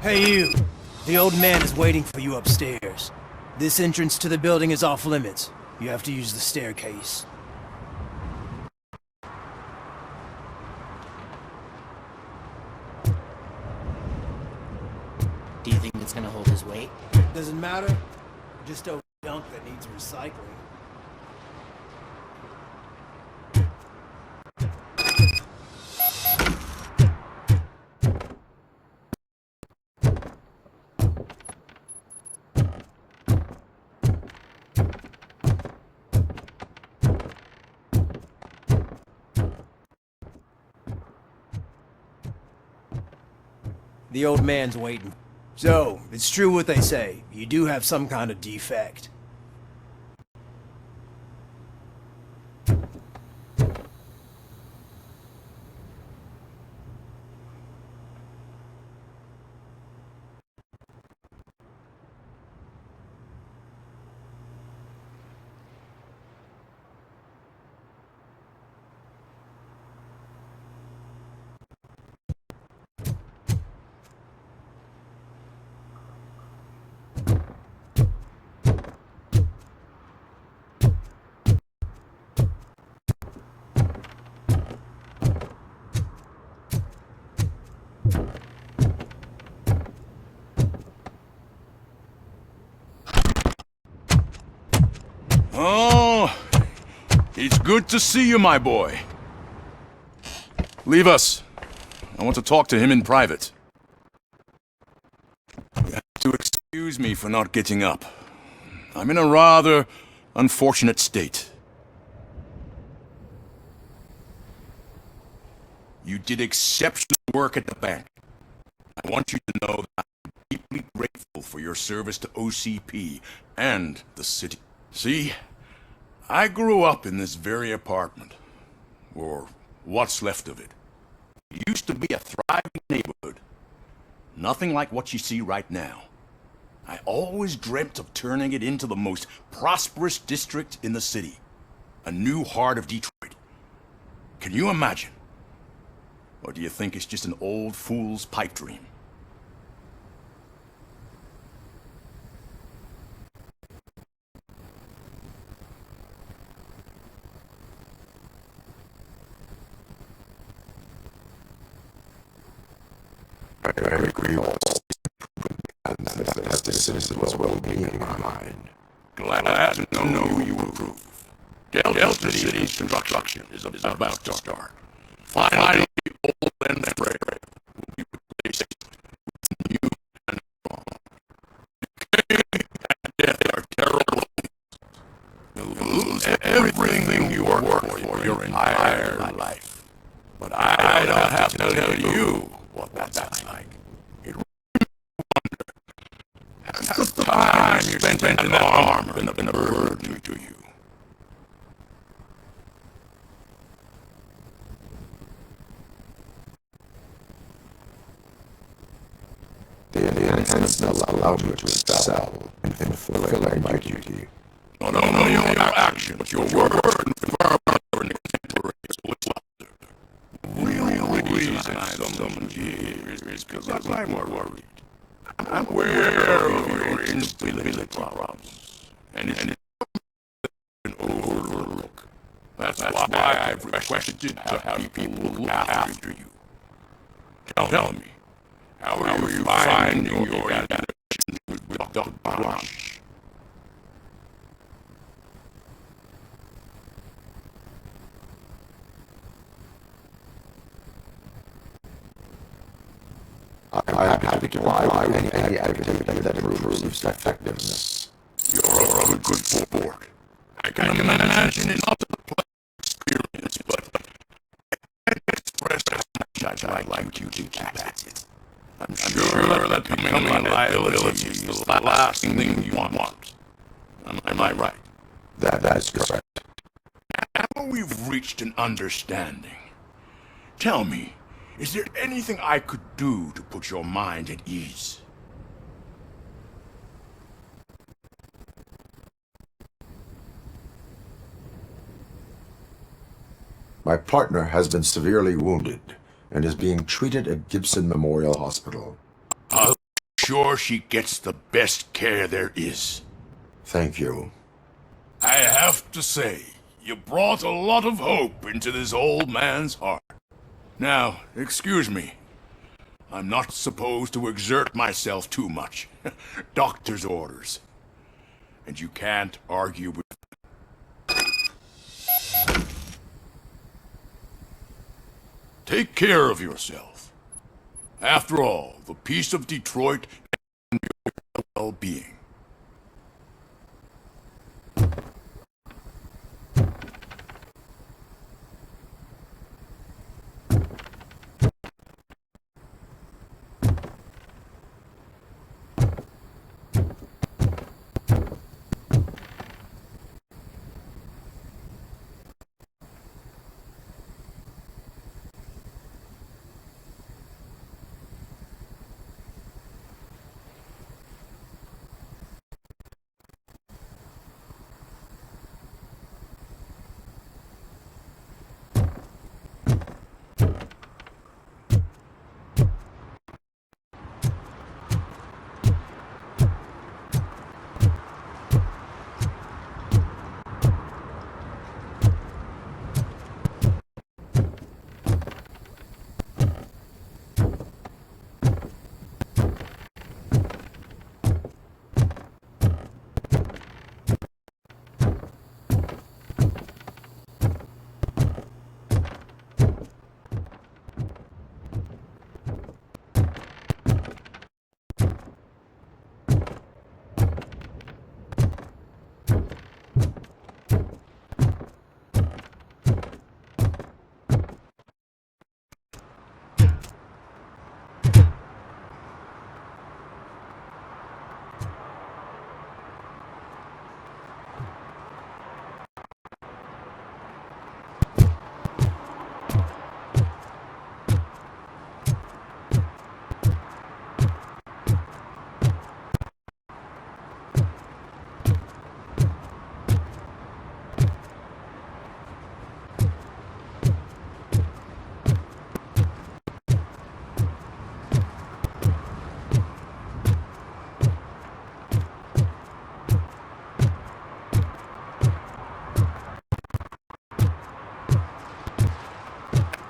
Hey you! The old man is waiting for you upstairs. This entrance to the building is off limits. You have to use the staircase. Do you think it's gonna hold his weight? Doesn't matter. Just a dunk that needs recycling. The old man's waiting. So, it's true what they say. You do have some kind of defect. Oh, it's good to see you, my boy. Leave us. I want to talk to him in private. You have to excuse me for not getting up. I'm in a rather unfortunate state. You did exceptional work at the bank. I want you to know that I'm deeply grateful for your service to OCP and the city. See, I grew up in this very apartment, or what's left of it. It used to be a thriving neighborhood. Nothing like what you see right now. I always dreamt of turning it into the most prosperous district in the city. A new heart of Detroit. Can you imagine? Or do you think it's just an old fool's pipe dream? I agree all and that has the citizens' well-being in mind. Glad to know you approve. Delta City's construction is about to start. Finally, old and frail will be replaced with new and strong. Decay and death are terrible. You'll lose everything you worked for your entire life. But I don't have to tell you what that's like. It really wonder. Has the time you spent in that armor been a burden to you? The enhancements allow me to excel in fulfilling my duty. Not only your action, but your word confirmed in the contemporary letter. Real reason I summoned you here is because I'm worried. I'm aware of your instability problems, and it's an overlook. That's why I've requested to have people look after you. Tell me, how are you finding your interaction with Dr. Branch? I'm happy to comply with any activity that improves effectiveness. You're a good sport. I can imagine it's not a pleasant experience, but I can't express how much I'd like you to keep at it. I'm sure that becoming a liability is the last thing you want. Am I right? That is correct. Now we've reached an understanding. Tell me, is there anything I could do to put your mind at ease? My partner has been severely wounded and is being treated at Gibson Memorial Hospital. sure she gets the best care there is. Thank you. I have to say, you brought a lot of hope into this old man's heart. Now, excuse me. I'm not supposed to exert myself too much. Doctor's orders. And you can't argue with... Take care of yourself. After all, the peace of Detroit and your well-being.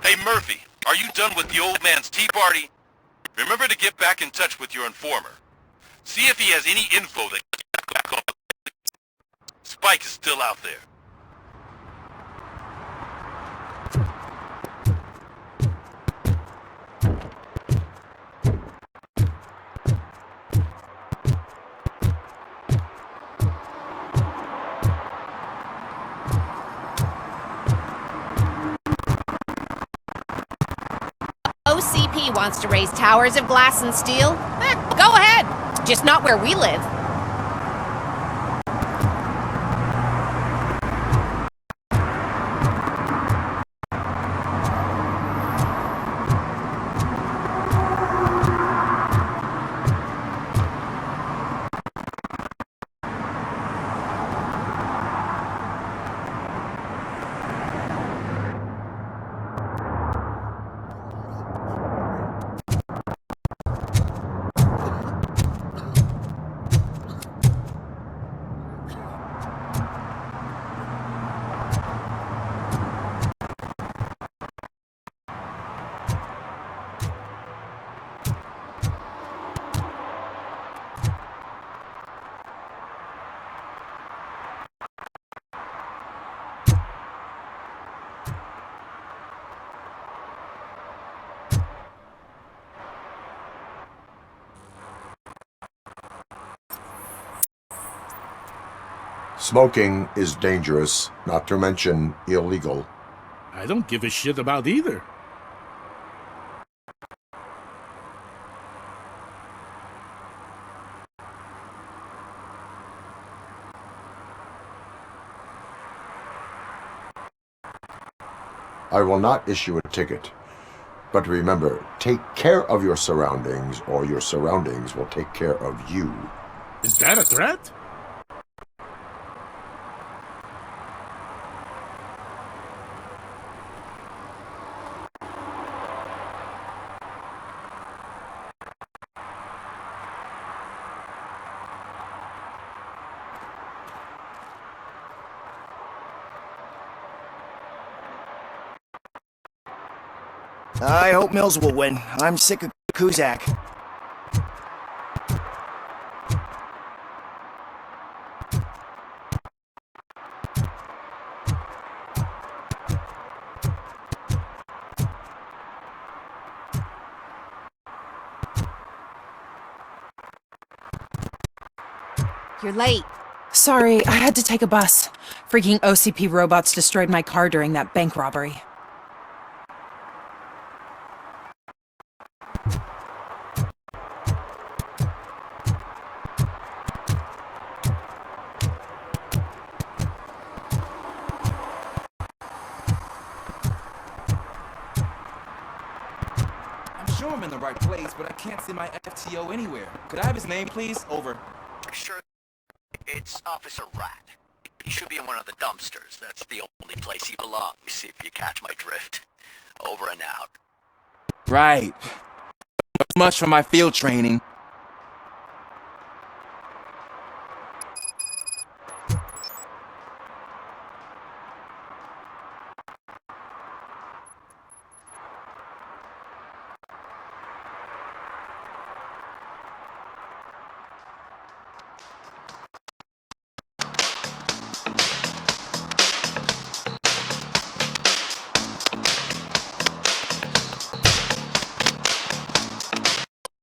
Hey Murphy, are you done with the old man's tea party? Remember to get back in touch with your informer. See if he has any info that can get back on. Spike is still out there. OCP wants to raise towers of glass and steel. Go ahead. Just not where we live. Smoking is dangerous, not to mention illegal. I don't give a shit about either. I will not issue a ticket. But remember, take care of your surroundings, or your surroundings will take care of you. Is that a threat? I hope Mills will win. I'm sick of Kuzak. You're late. Sorry, I had to take a bus. Freaking OCP robots destroyed my car during that bank robbery. I'm sure I'm in the right place, but I can't see my FTO anywhere. Could I have his name, please? Over. Sure, it's Officer Rat. He should be in one of the dumpsters. That's the only place he belongs, if you catch my drift. Over and out. Right. Much for my field training.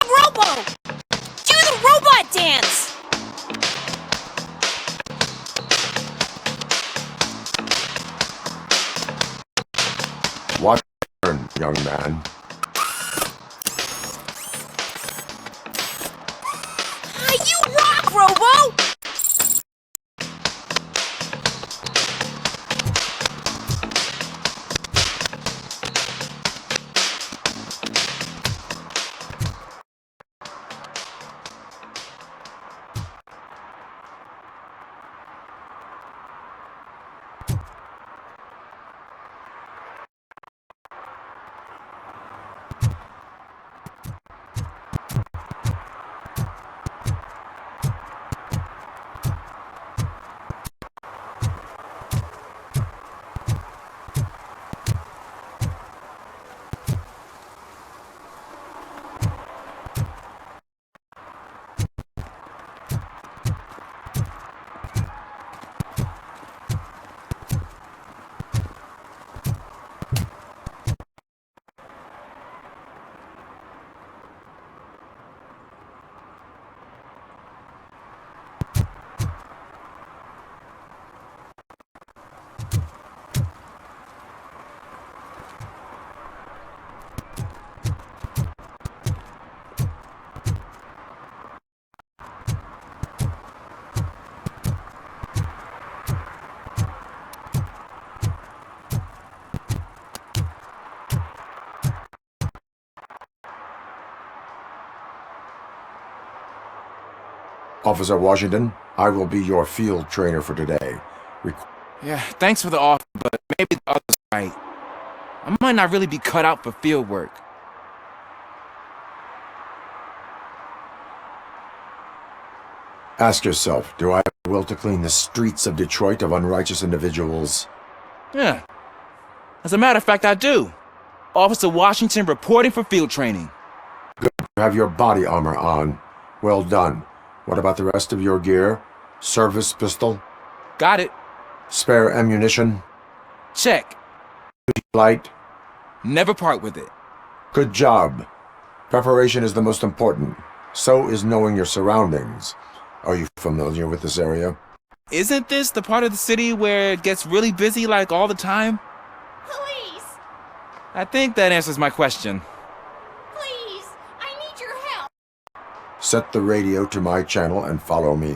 Robo! Do the robot dance! Watch your turn, young man. You rock, Robo! Officer Washington, I will be your field trainer for today. Yeah, thanks for the offer, but maybe the other's right. I might not really be cut out for field work. Ask yourself, do I have the will to clean the streets of Detroit of unrighteous individuals? Yeah. As a matter of fact, I do. Officer Washington reporting for field training. You have your body armor on. Well done. What about the rest of your gear? Service pistol? Got it. Spare ammunition? Check. Light? Never part with it. Good job. Preparation is the most important. So is knowing your surroundings. Are you familiar with this area? Isn't this the part of the city where it gets really busy like all the time? Please! I think that answers my question. Please! I need your help! Set the radio to my channel and follow me.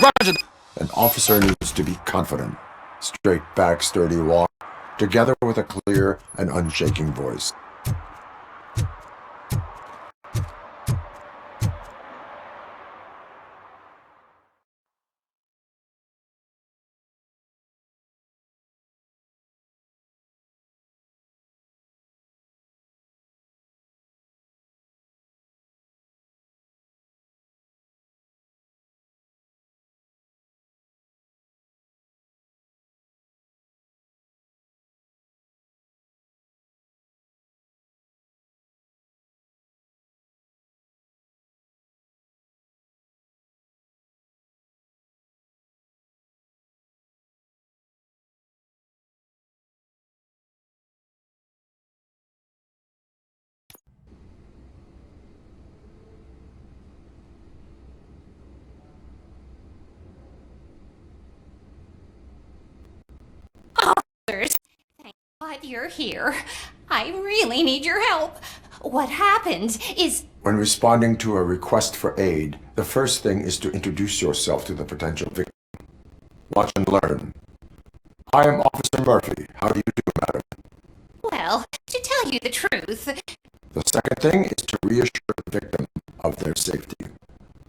Roger. An officer needs to be confident. Straight back, sturdy walk, together with a clear and unshaking voice. glad you're here. I really need your help. What happened is... When responding to a request for aid, the first thing is to introduce yourself to the potential victim. Watch and learn. I am Officer Murphy. How do you do, madam? Well, to tell you the truth... The second thing is to reassure the victim of their safety.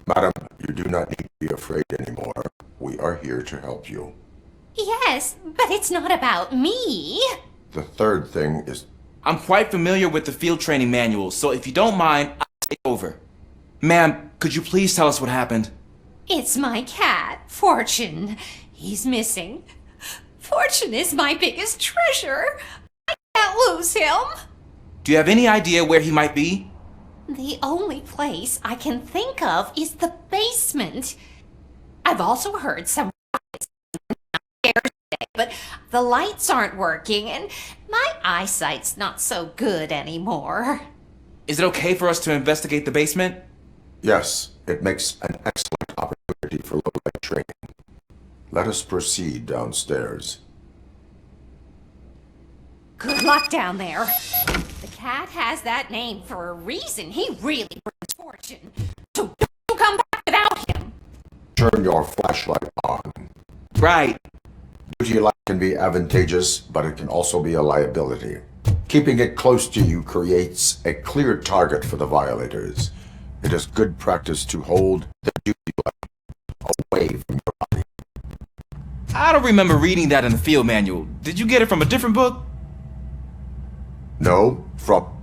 Madam, you do not need to be afraid anymore. We are here to help you. Yes, but it's not about me. The third thing is... I'm quite familiar with the field training manual, so if you don't mind, I'll take over. Ma'am, could you please tell us what happened? It's my cat, Fortune. He's missing. Fortune is my biggest treasure. I can't lose him. Do you have any idea where he might be? The only place I can think of is the basement. I've also heard some downstairs today, but the lights aren't working and my eyesight's not so good anymore. Is it okay for us to investigate the basement? Yes, it makes an excellent opportunity for low-light training. Let us proceed downstairs. Good luck down there. The cat has that name for a reason. He really brings fortune. So don't come back without him. Turn your flashlight on. Right. Duty light can be advantageous, but it can also be a liability. Keeping it close to you creates a clear target for the violators. It is good practice to hold the duty light away from your body. I don't remember reading that in the field manual. Did you get it from a different book? No, from...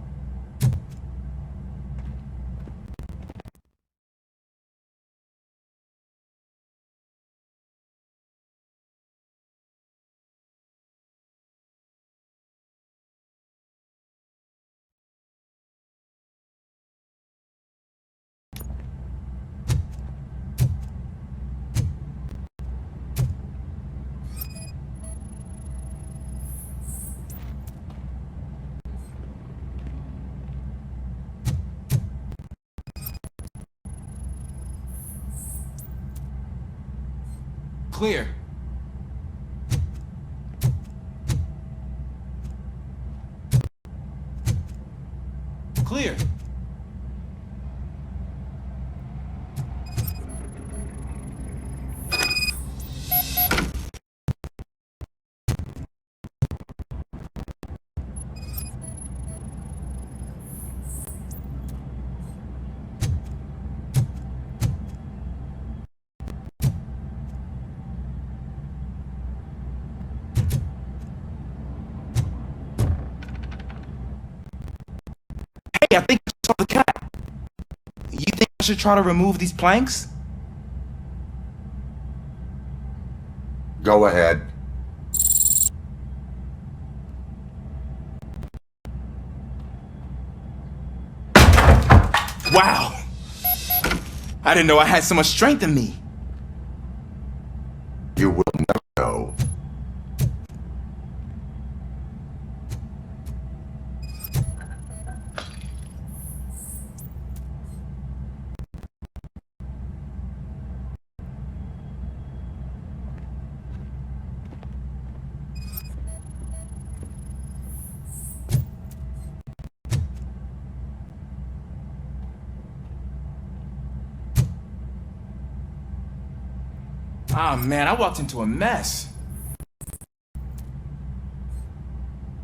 Clear. Clear. Hey, I think I saw the cat. You think I should try to remove these planks? Go ahead. Wow! I didn't know I had so much strength in me. You will never know. Ah, man, I walked into a mess.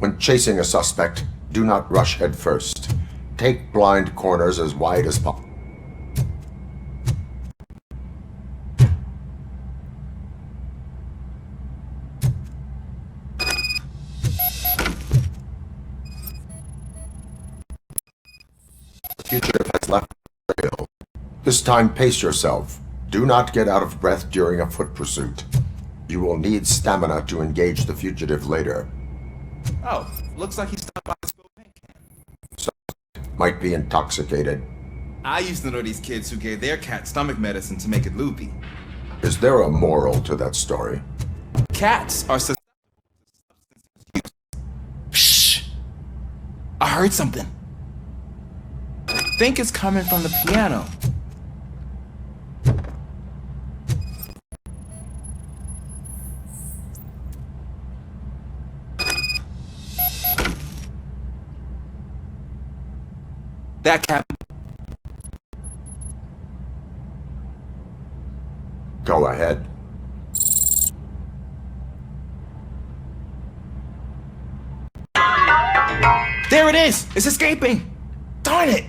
When chasing a suspect, do not rush head first. Take blind corners as wide as possible. The fugitive has left the trail. This time, pace yourself. Do not get out of breath during a foot pursuit. You will need stamina to engage the fugitive later. Oh, looks like he stopped by the school paint can. Might be intoxicated. I used to know these kids who gave their cat stomach medicine to make it loopy. Is there a moral to that story? Cats are susceptible to substance abuse. Shh! I heard something. I think it's coming from the piano. That cap. Go ahead. There it is! It's escaping! Darn it!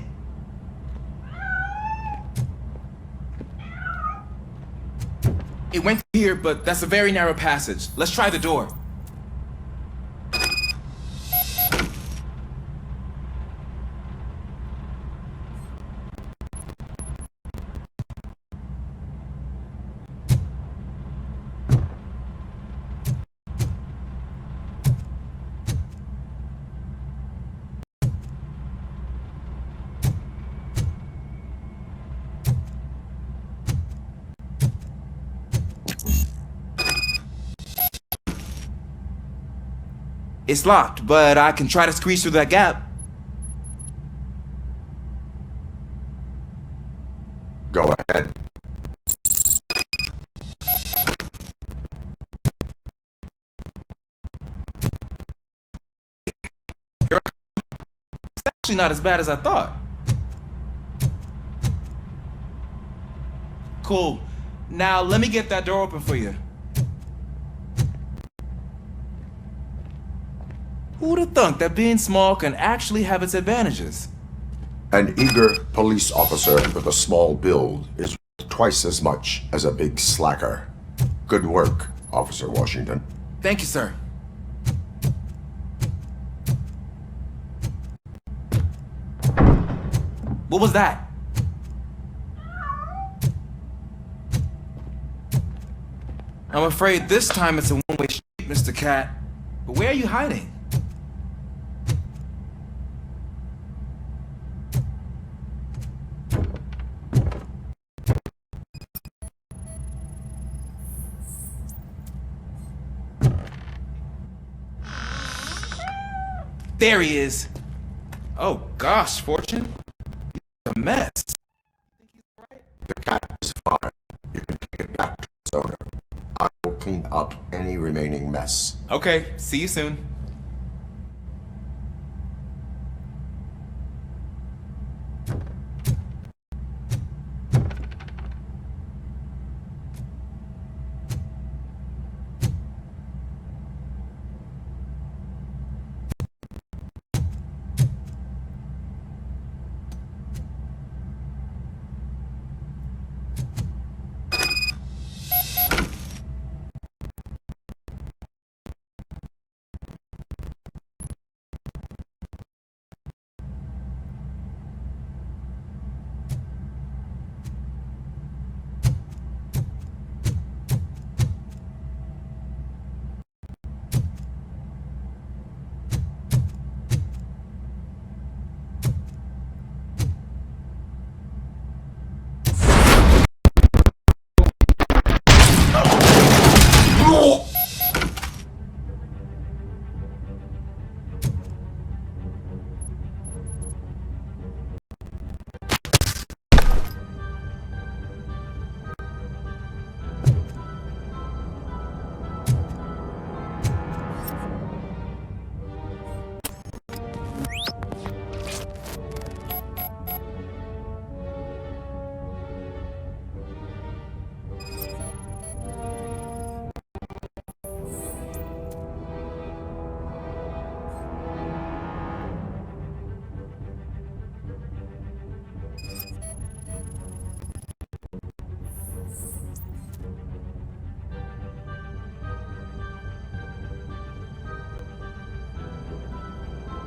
It went here, but that's a very narrow passage. Let's try the door. It's locked, but I can try to squeeze through that gap. Go ahead. It's actually not as bad as I thought. Cool. Now let me get that door open for you. Who'd have thunk that being small can actually have its advantages? An eager police officer with a small build is worth twice as much as a big slacker. Good work, Officer Washington. Thank you, sir. What was that? I'm afraid this time it's a one-way street, Mr. Cat. But where are you hiding? There he is. Oh gosh, Fortune. You're a mess. The cat is fine. You can take it back to its owner. I will clean up any remaining mess. Okay, see you soon.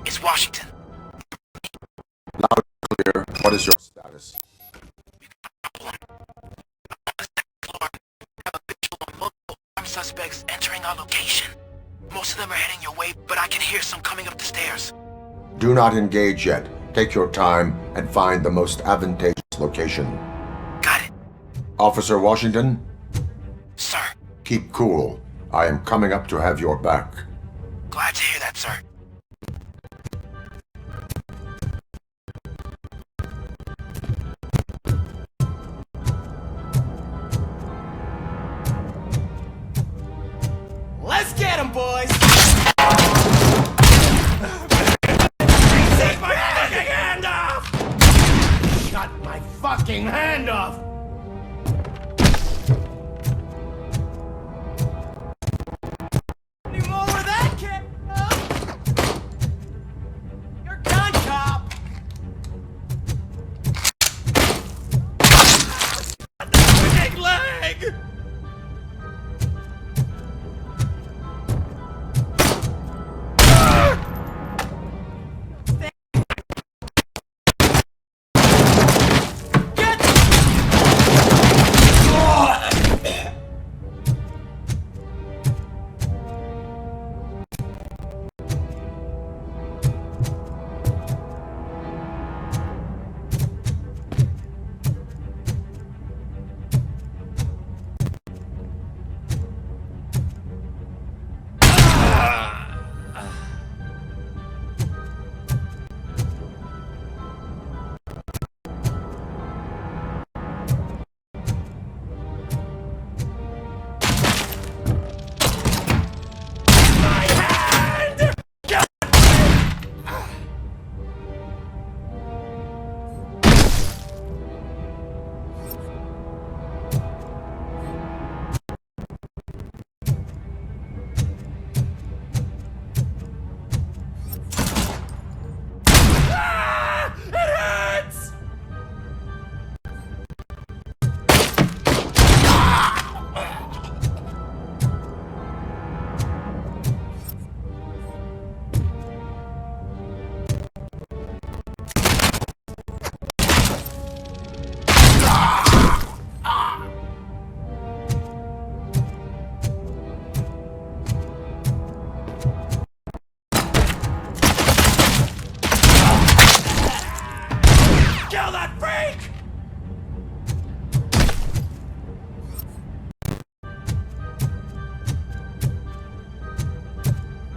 It's Washington. Loud and clear. What is your status? Suspects entering our location. Most of them are heading your way, but I can hear some coming up the stairs. Do not engage yet. Take your time and find the most advantageous location. Got it. Officer Washington? Sir. Keep cool. I am coming up to have your back. Glad to hear that, sir. Let's get him, boys! Take my fucking hand off!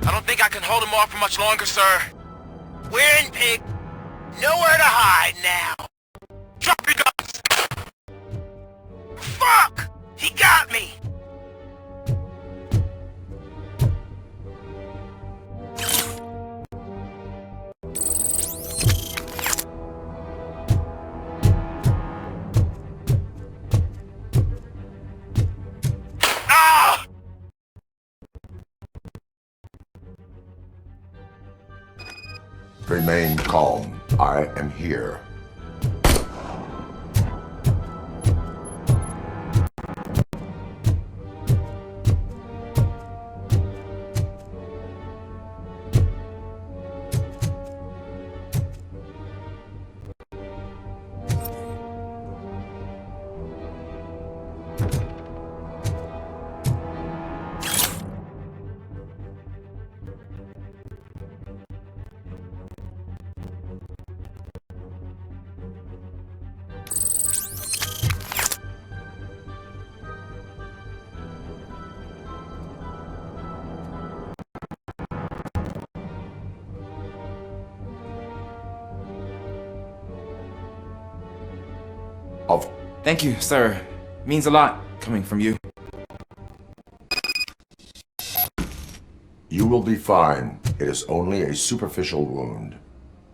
I don't think I can hold him off for much longer, sir. We're in, pig. Nowhere to hide now. Drop your guns! Fuck! He got me! Ah! Remain calm. I am here. Of Thank you, sir. Means a lot coming from you. You will be fine. It is only a superficial wound.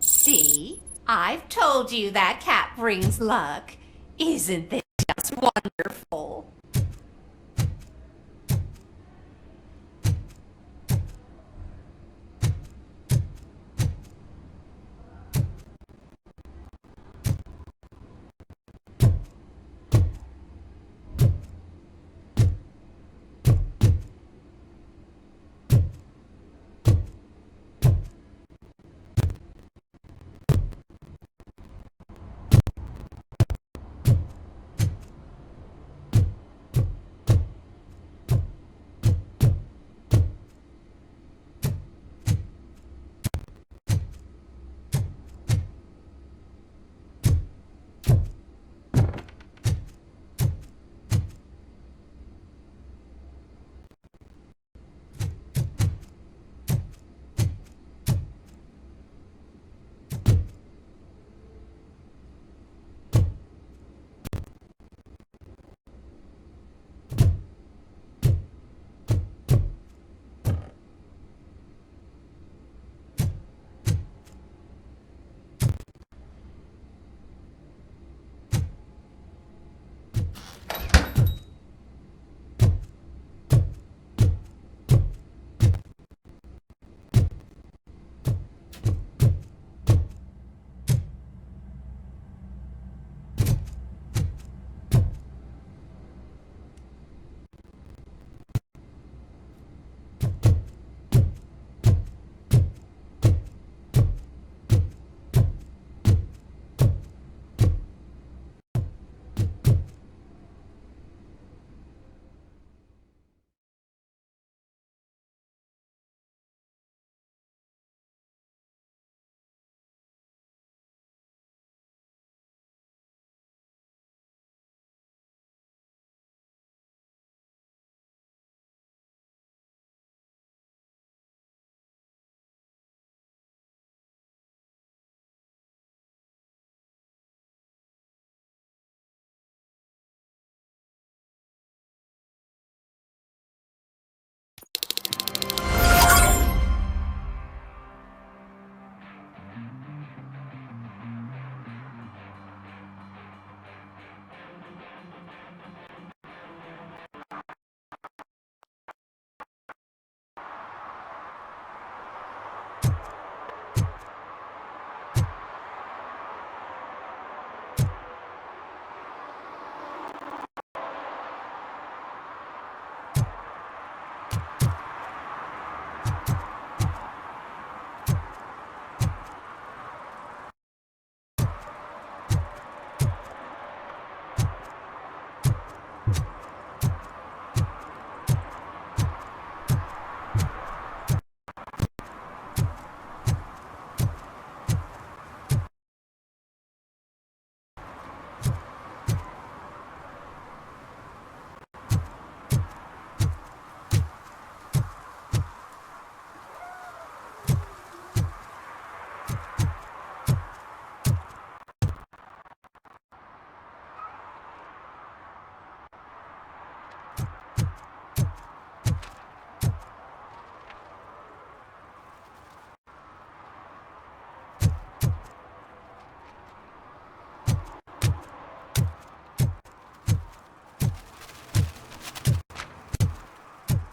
See? I've told you that cat brings luck. Isn't this just wonderful?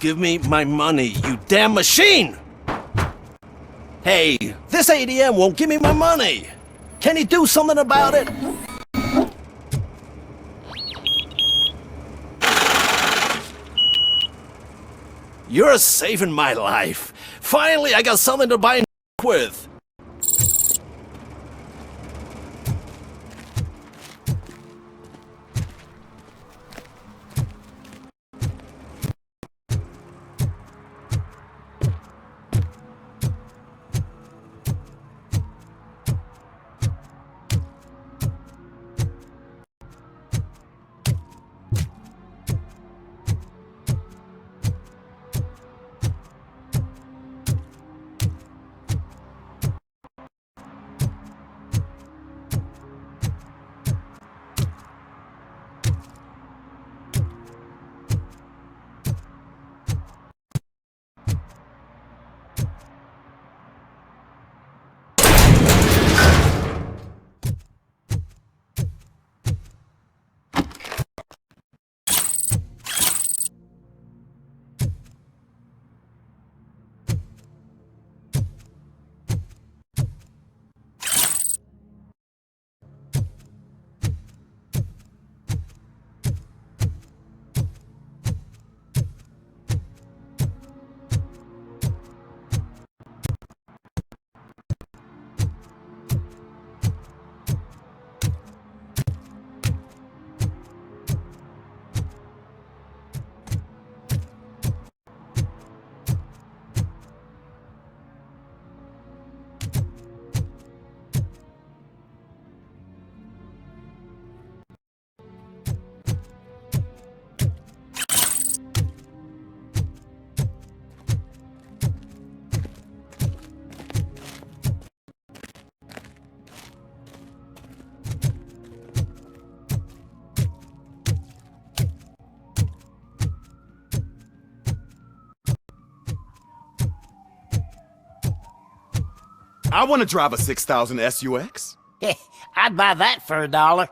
Give me my money, you damn machine! Hey, this ATM won't give me my money! Can you do something about it? You're saving my life. Finally, I got something to buy with. I want to drive a 6000 SUX. I'd buy that for $1.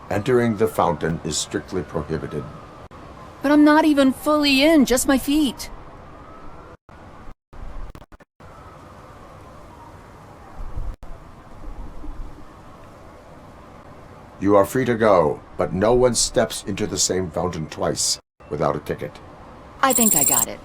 Entering the fountain is strictly prohibited. But I'm not even fully in, just my feet. You are free to go, but no one steps into the same fountain twice without a ticket. I think I got it.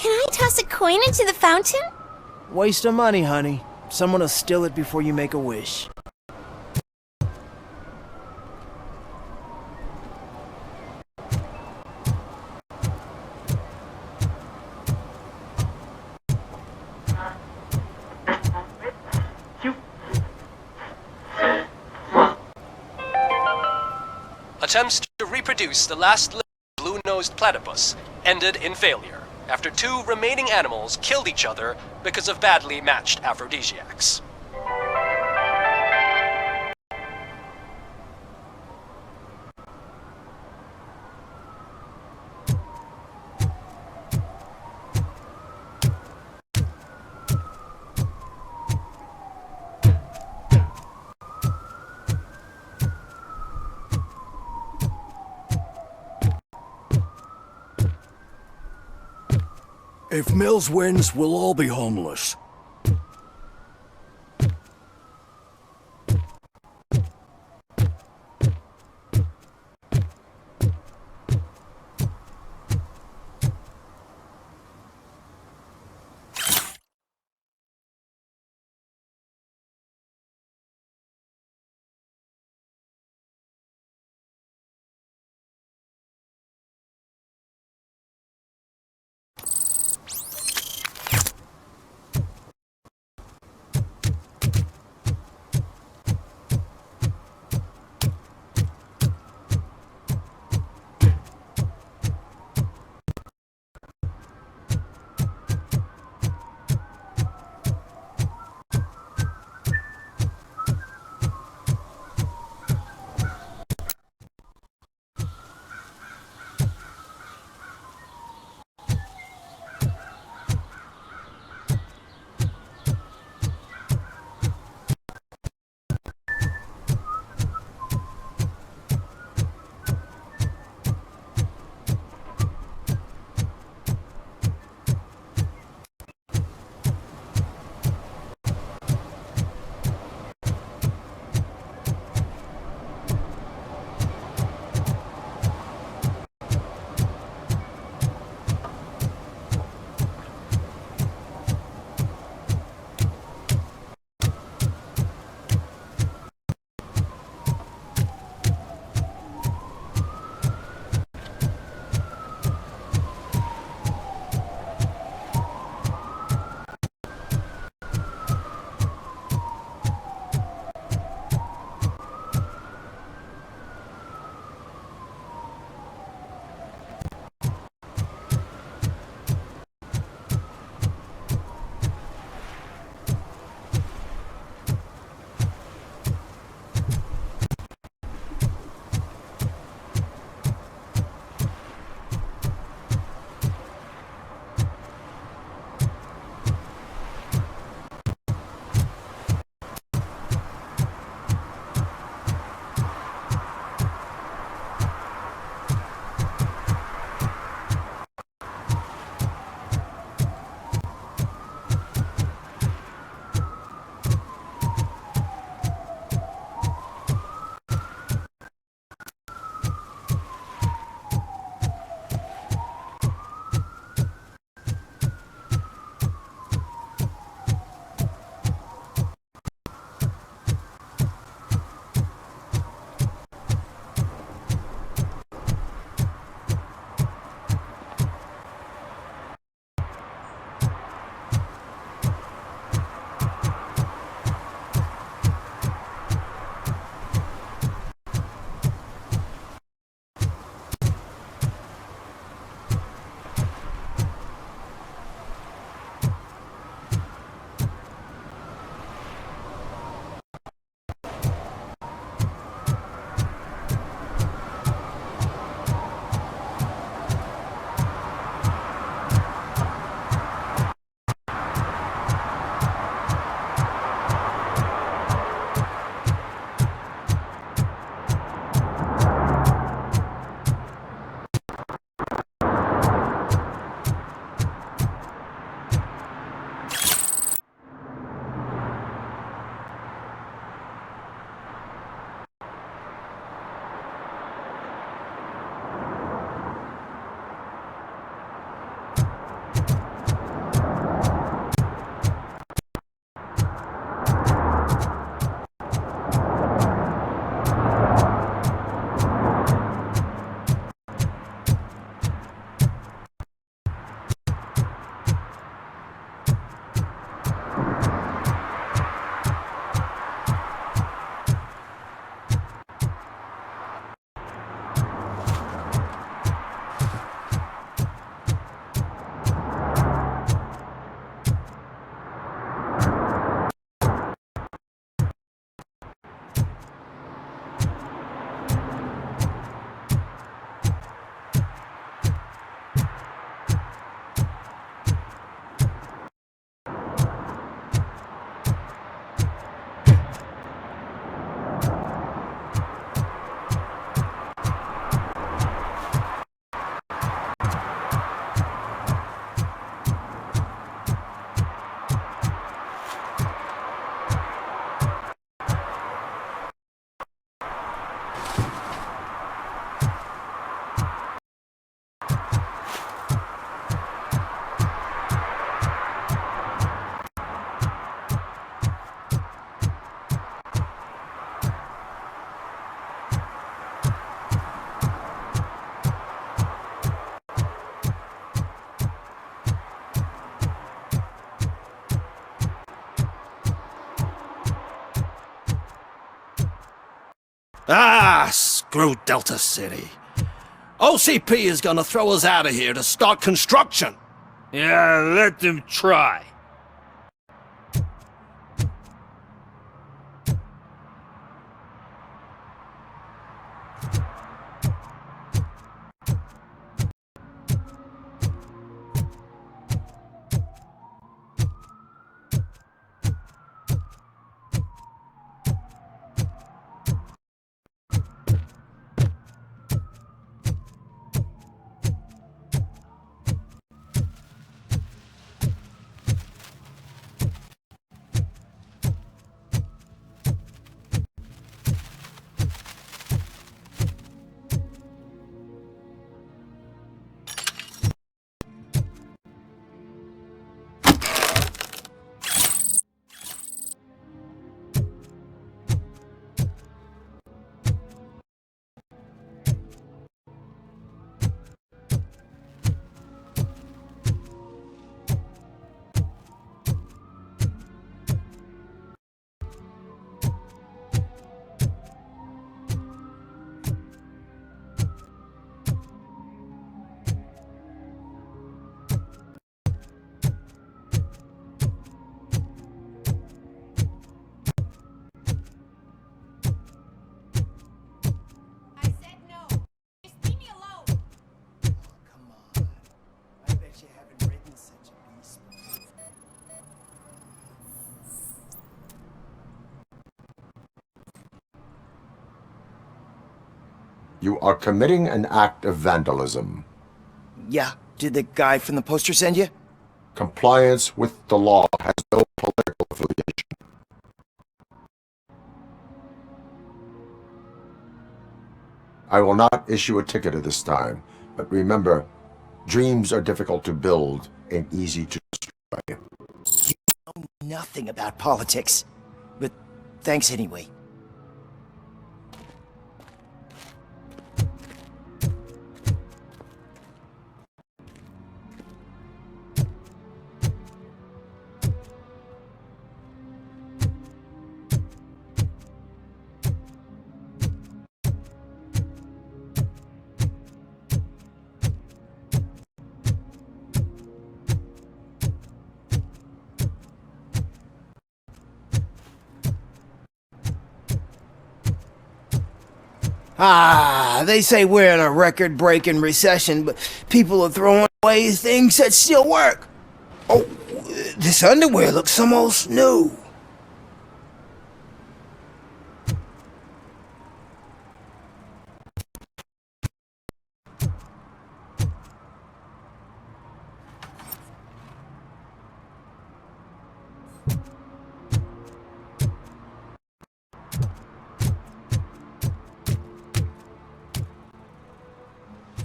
Can I toss a coin into the fountain? Waste of money, honey. Someone will steal it before you make a wish. Attempts to reproduce the last living blue-nosed platypus ended in failure after two remaining animals killed each other because of badly matched aphrodisiacs. If Mills wins, we'll all be homeless. Ah, screw Delta City. OCP is gonna throw us out of here to start construction. Yeah, let them try. You are committing an act of vandalism. Yeah, did the guy from the poster send you? Compliance with the law has no political affiliation. I will not issue a ticket at this time, but remember, dreams are difficult to build and easy to destroy. You know nothing about politics, but thanks anyway. Ah, they say we're in a record-breaking recession, but people are throwing away things that still work. Oh, this underwear looks almost new.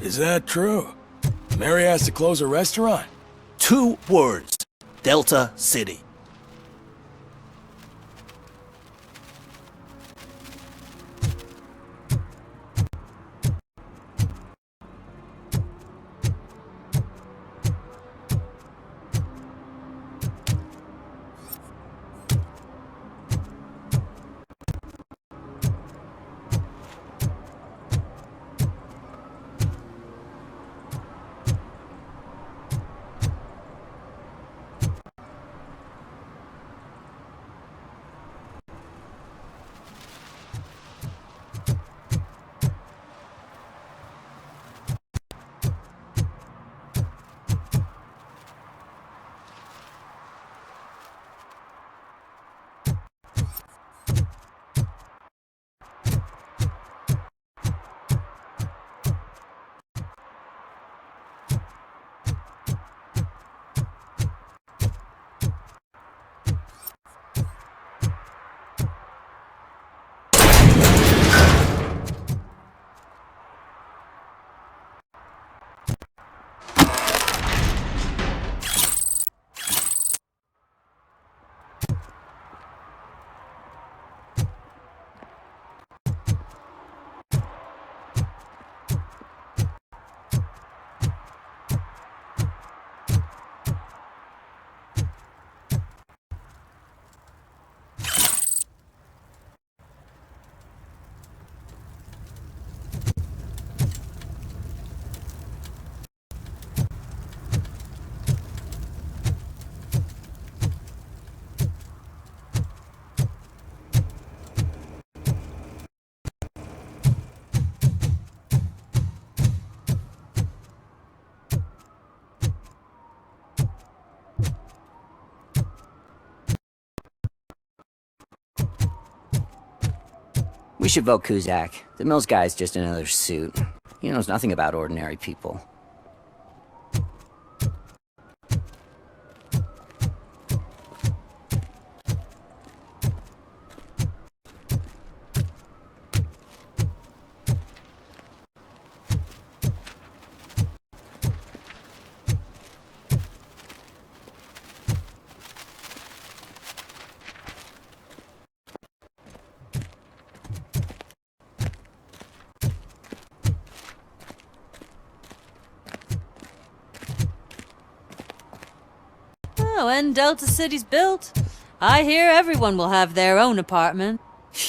Is that true? Mary has to close a restaurant? 2 words. Delta City. We should vote Kuzak. The Mills guy's just another suit. He knows nothing about ordinary people. Oh, when Delta City's built, I hear everyone will have their own apartment.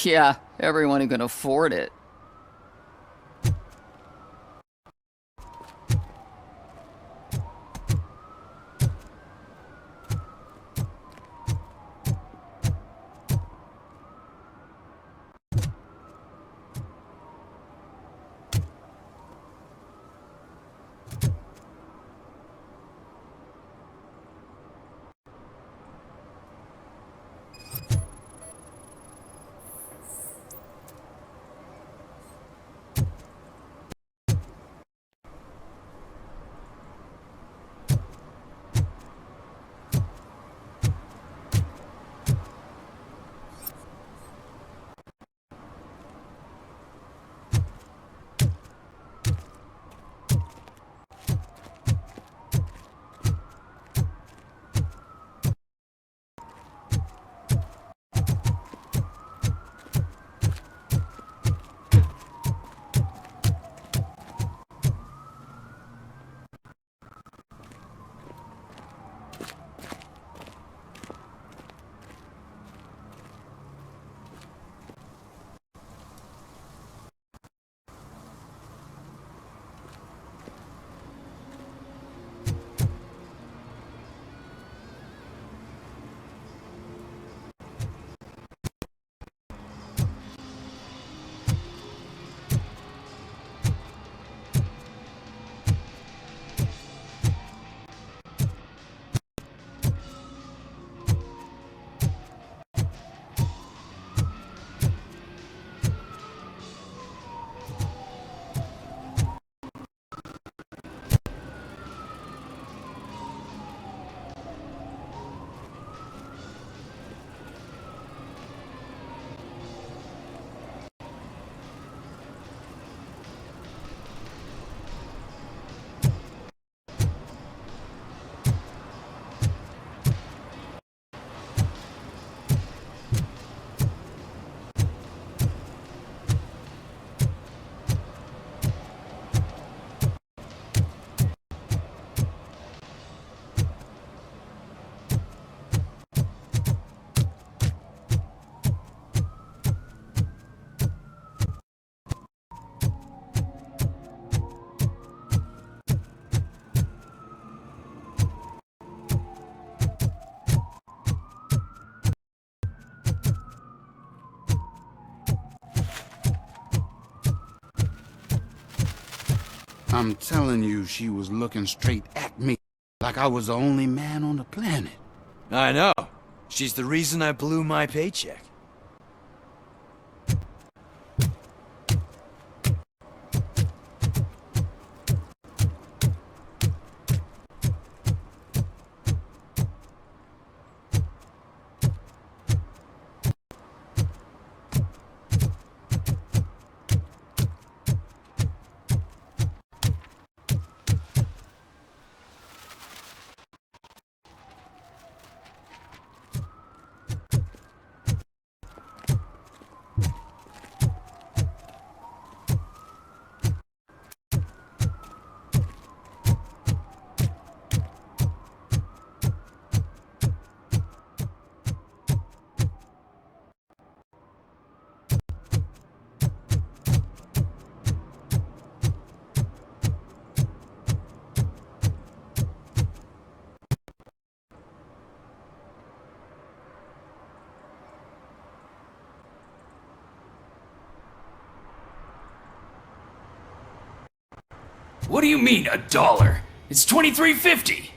Yeah, everyone who can afford it. I'm telling you, she was looking straight at me, like I was the only man on the planet. I know. She's the reason I blew my paycheck. What do you mean, $1? It's $23.50!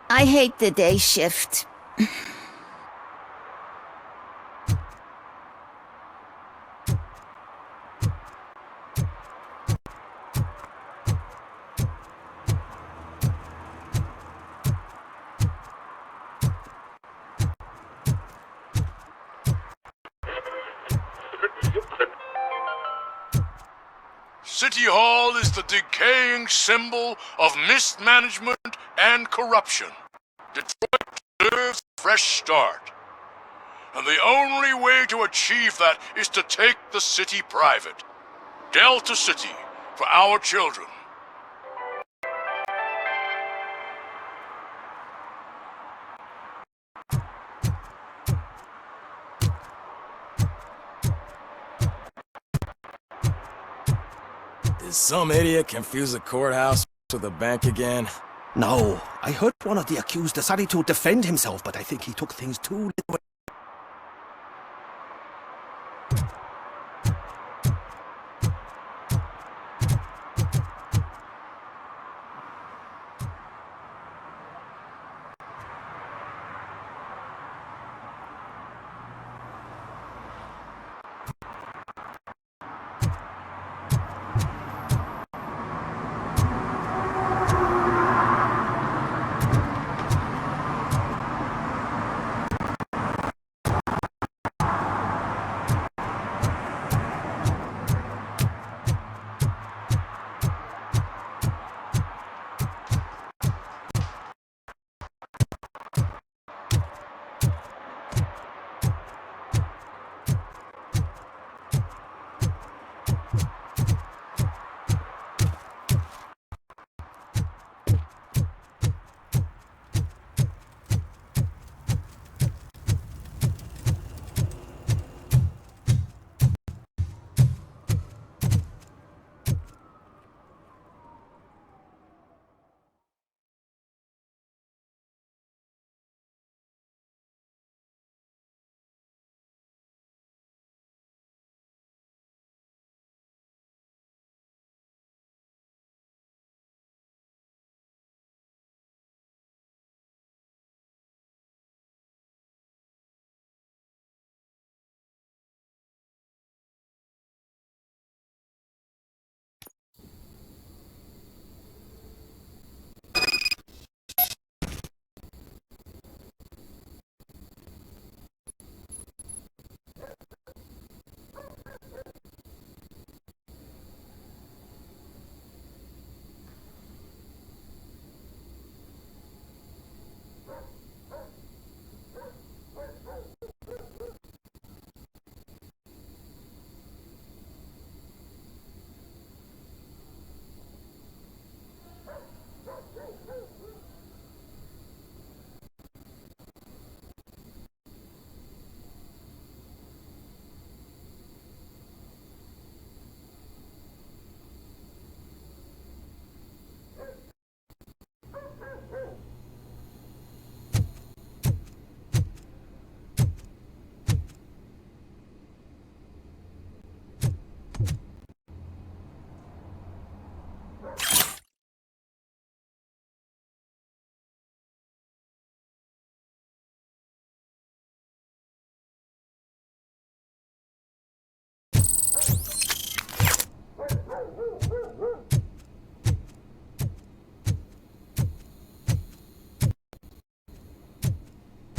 I hate the day shift. City Hall is the decaying symbol of mismanagement and corruption. Detroit deserves a fresh start. And the only way to achieve that is to take the city private. Delta City, for our children. Did some idiot confuse the courthouse with a bank again? No, I heard one of the accused decided to defend himself, but I think he took things too literally.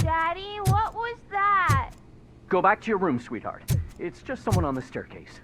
Daddy, what was that? Go back to your room, sweetheart. It's just someone on the staircase.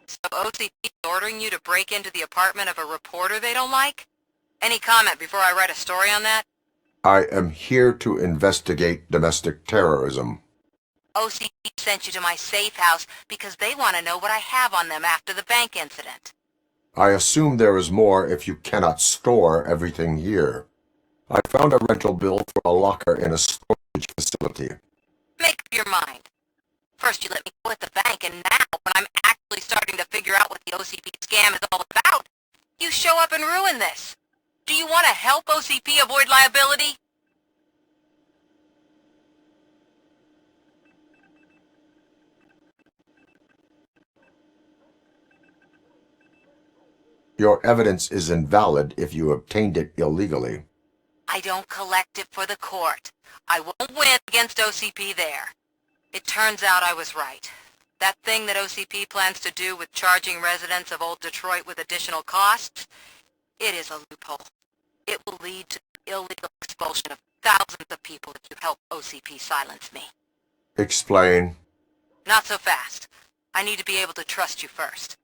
So OCP is ordering you to break into the apartment of a reporter they don't like? Any comment before I write a story on that? I am here to investigate domestic terrorism. OCP sent you to my safe house because they want to know what I have on them after the bank incident. I assume there is more if you cannot store everything here. I found a rental bill for a locker in a storage facility. Make up your mind. First you let me go at the bank, and now, when I'm actually starting to figure out what the OCP scam is all about, you show up and ruin this. Do you want to help OCP avoid liability? Your evidence is invalid if you obtained it illegally. I don't collect it for the court. I won't win against OCP there. It turns out I was right. That thing that OCP plans to do with charging residents of Old Detroit with additional costs, it is a loophole. It will lead to the illegal expulsion of thousands of people if you help OCP silence me. Explain. Not so fast. I need to be able to trust you first.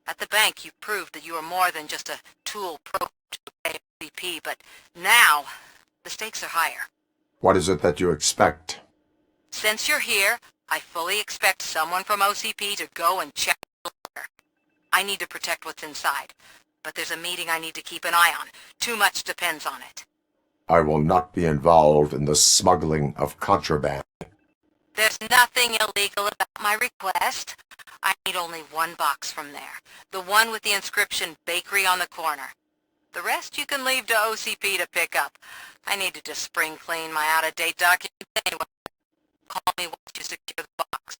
At the bank, you proved that you are more than just a tool pro to pay OCP, but now, the stakes are higher. What is it that you expect? Since you're here, I fully expect someone from OCP to go and check the locker. I need to protect what's inside, but there's a meeting I need to keep an eye on. Too much depends on it. I will not be involved in the smuggling of contraband. There's nothing illegal about my request. I need only one box from there. The one with the inscription Bakery on the corner. The rest you can leave to OCP to pick up. I needed to spring clean my out-of-date documents anyway. Call me once you secure the box.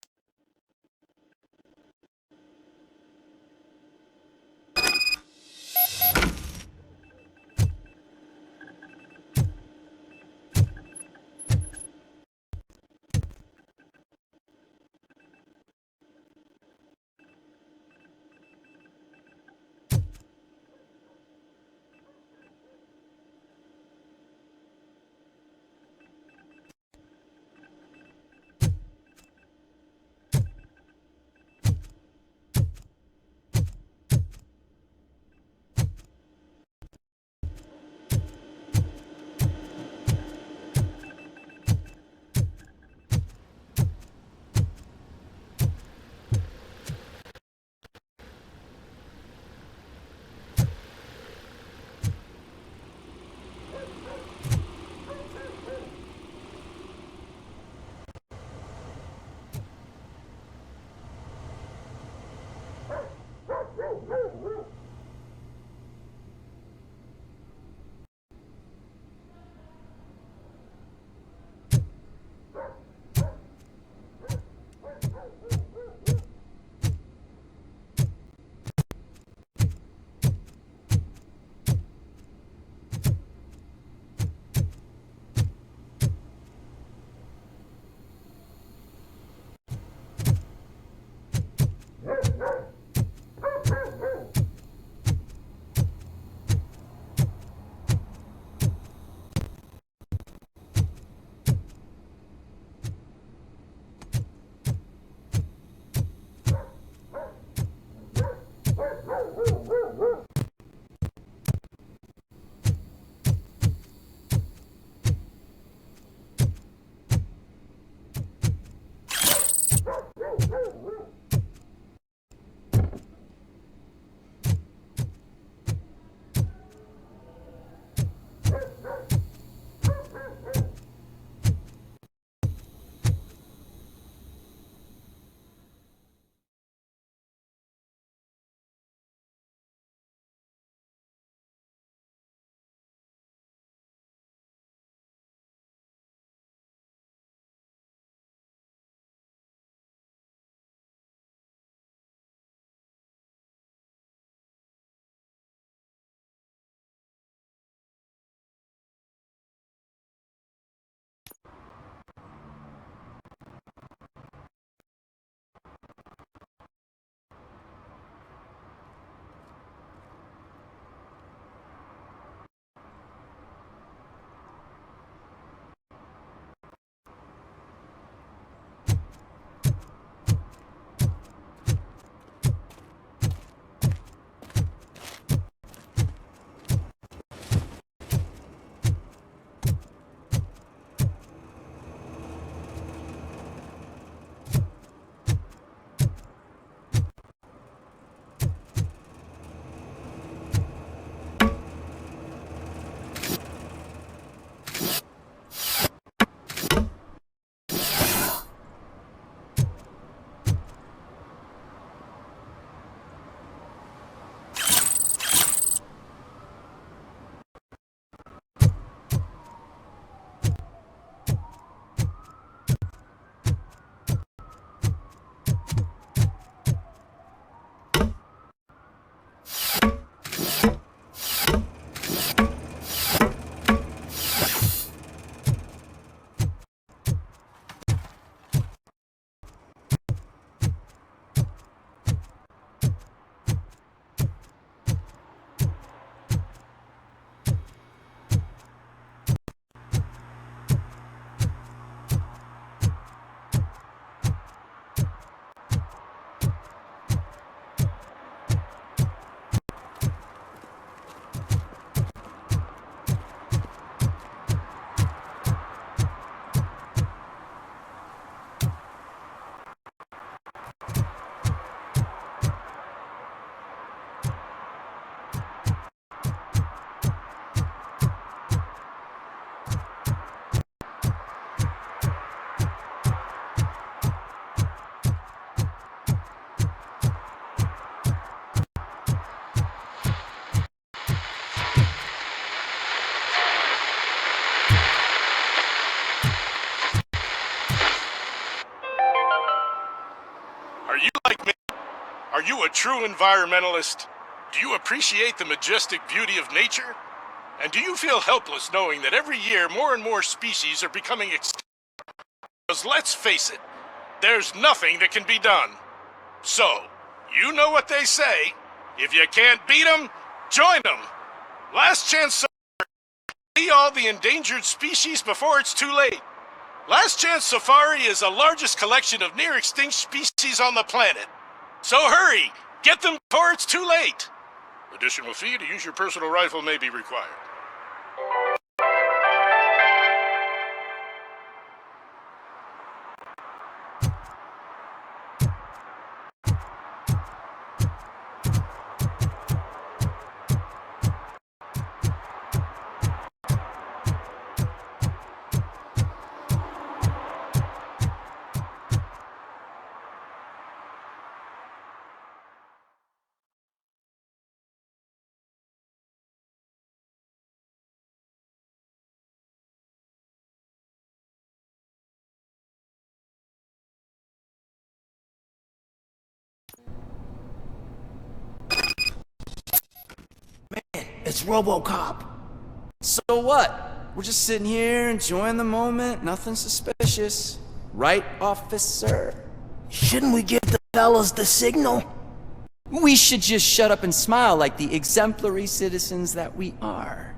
Are you a true environmentalist? Do you appreciate the majestic beauty of nature? And do you feel helpless knowing that every year more and more species are becoming extinct? Because let's face it, there's nothing that can be done. So, you know what they say. If you can't beat them, join them. Last chance to see all the endangered species before it's too late. Last Chance Safari is the largest collection of near-extinct species on the planet. So hurry! Get them before it's too late! Additional fee to use your personal rifle may be required. It's RoboCop. So what? We're just sitting here enjoying the moment, nothing suspicious. Right, officer? Shouldn't we give the fellas the signal? We should just shut up and smile like the exemplary citizens that we are.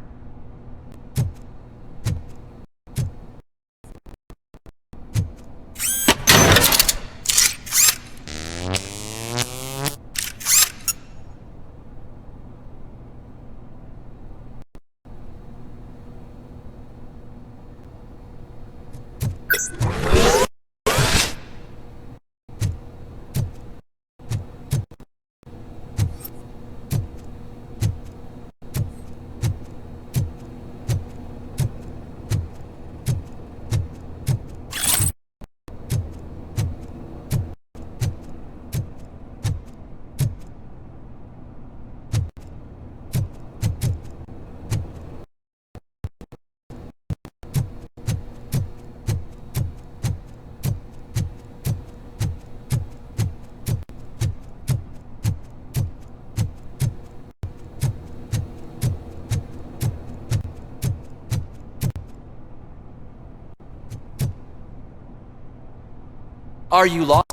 Are you lost?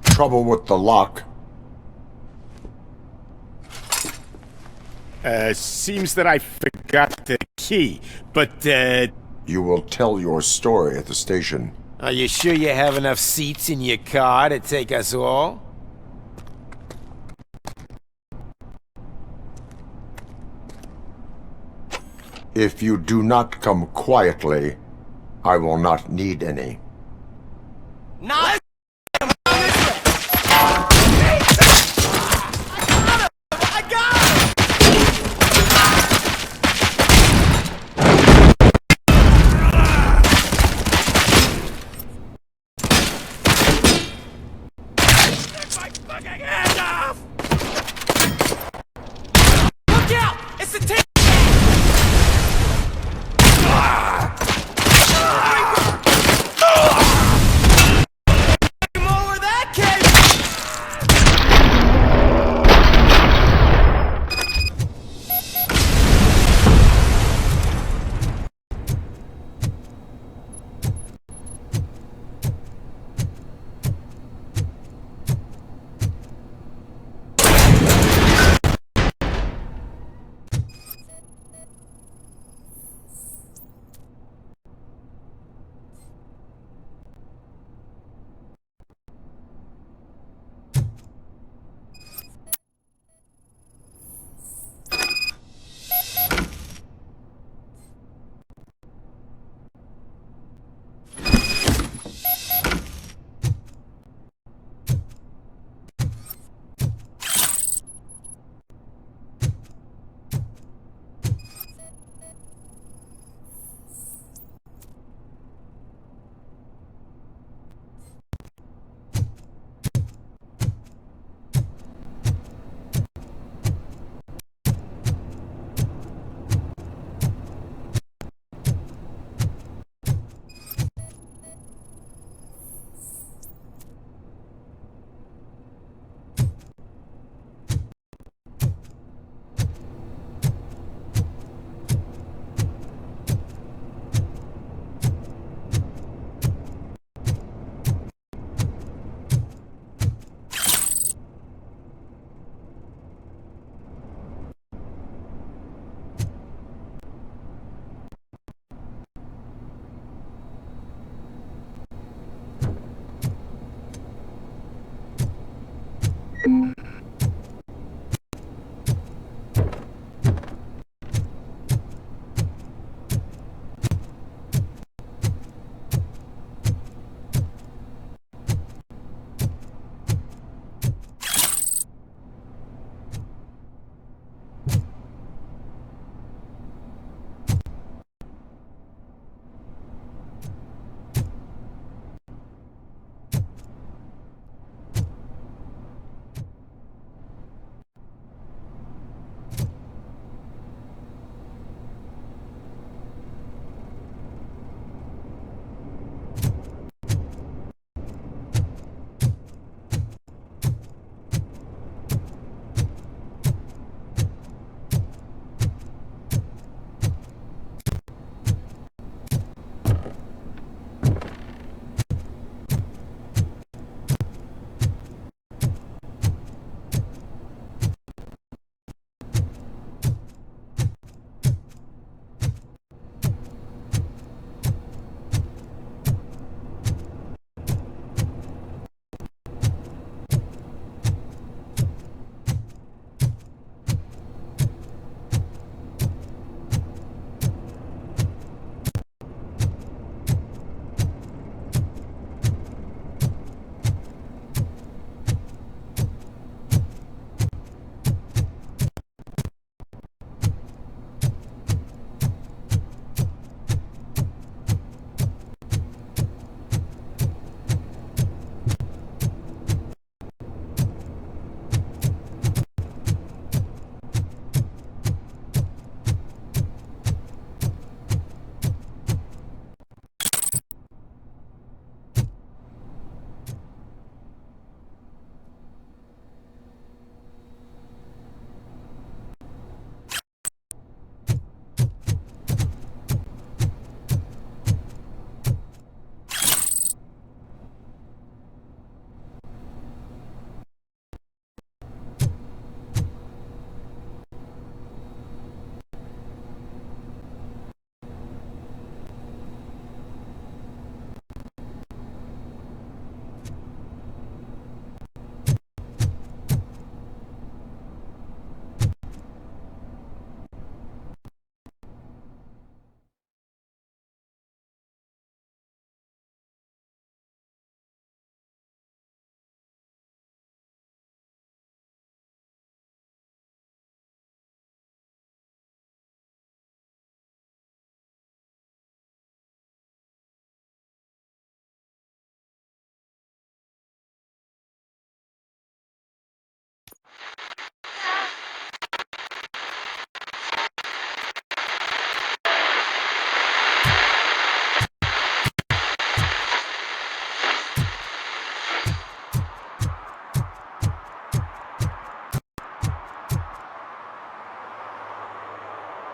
Trouble with the lock. Seems that I forgot the key, but, You will tell your story at the station. Are you sure you have enough seats in your car to take us all? If you do not come quietly, I will not need any. Not.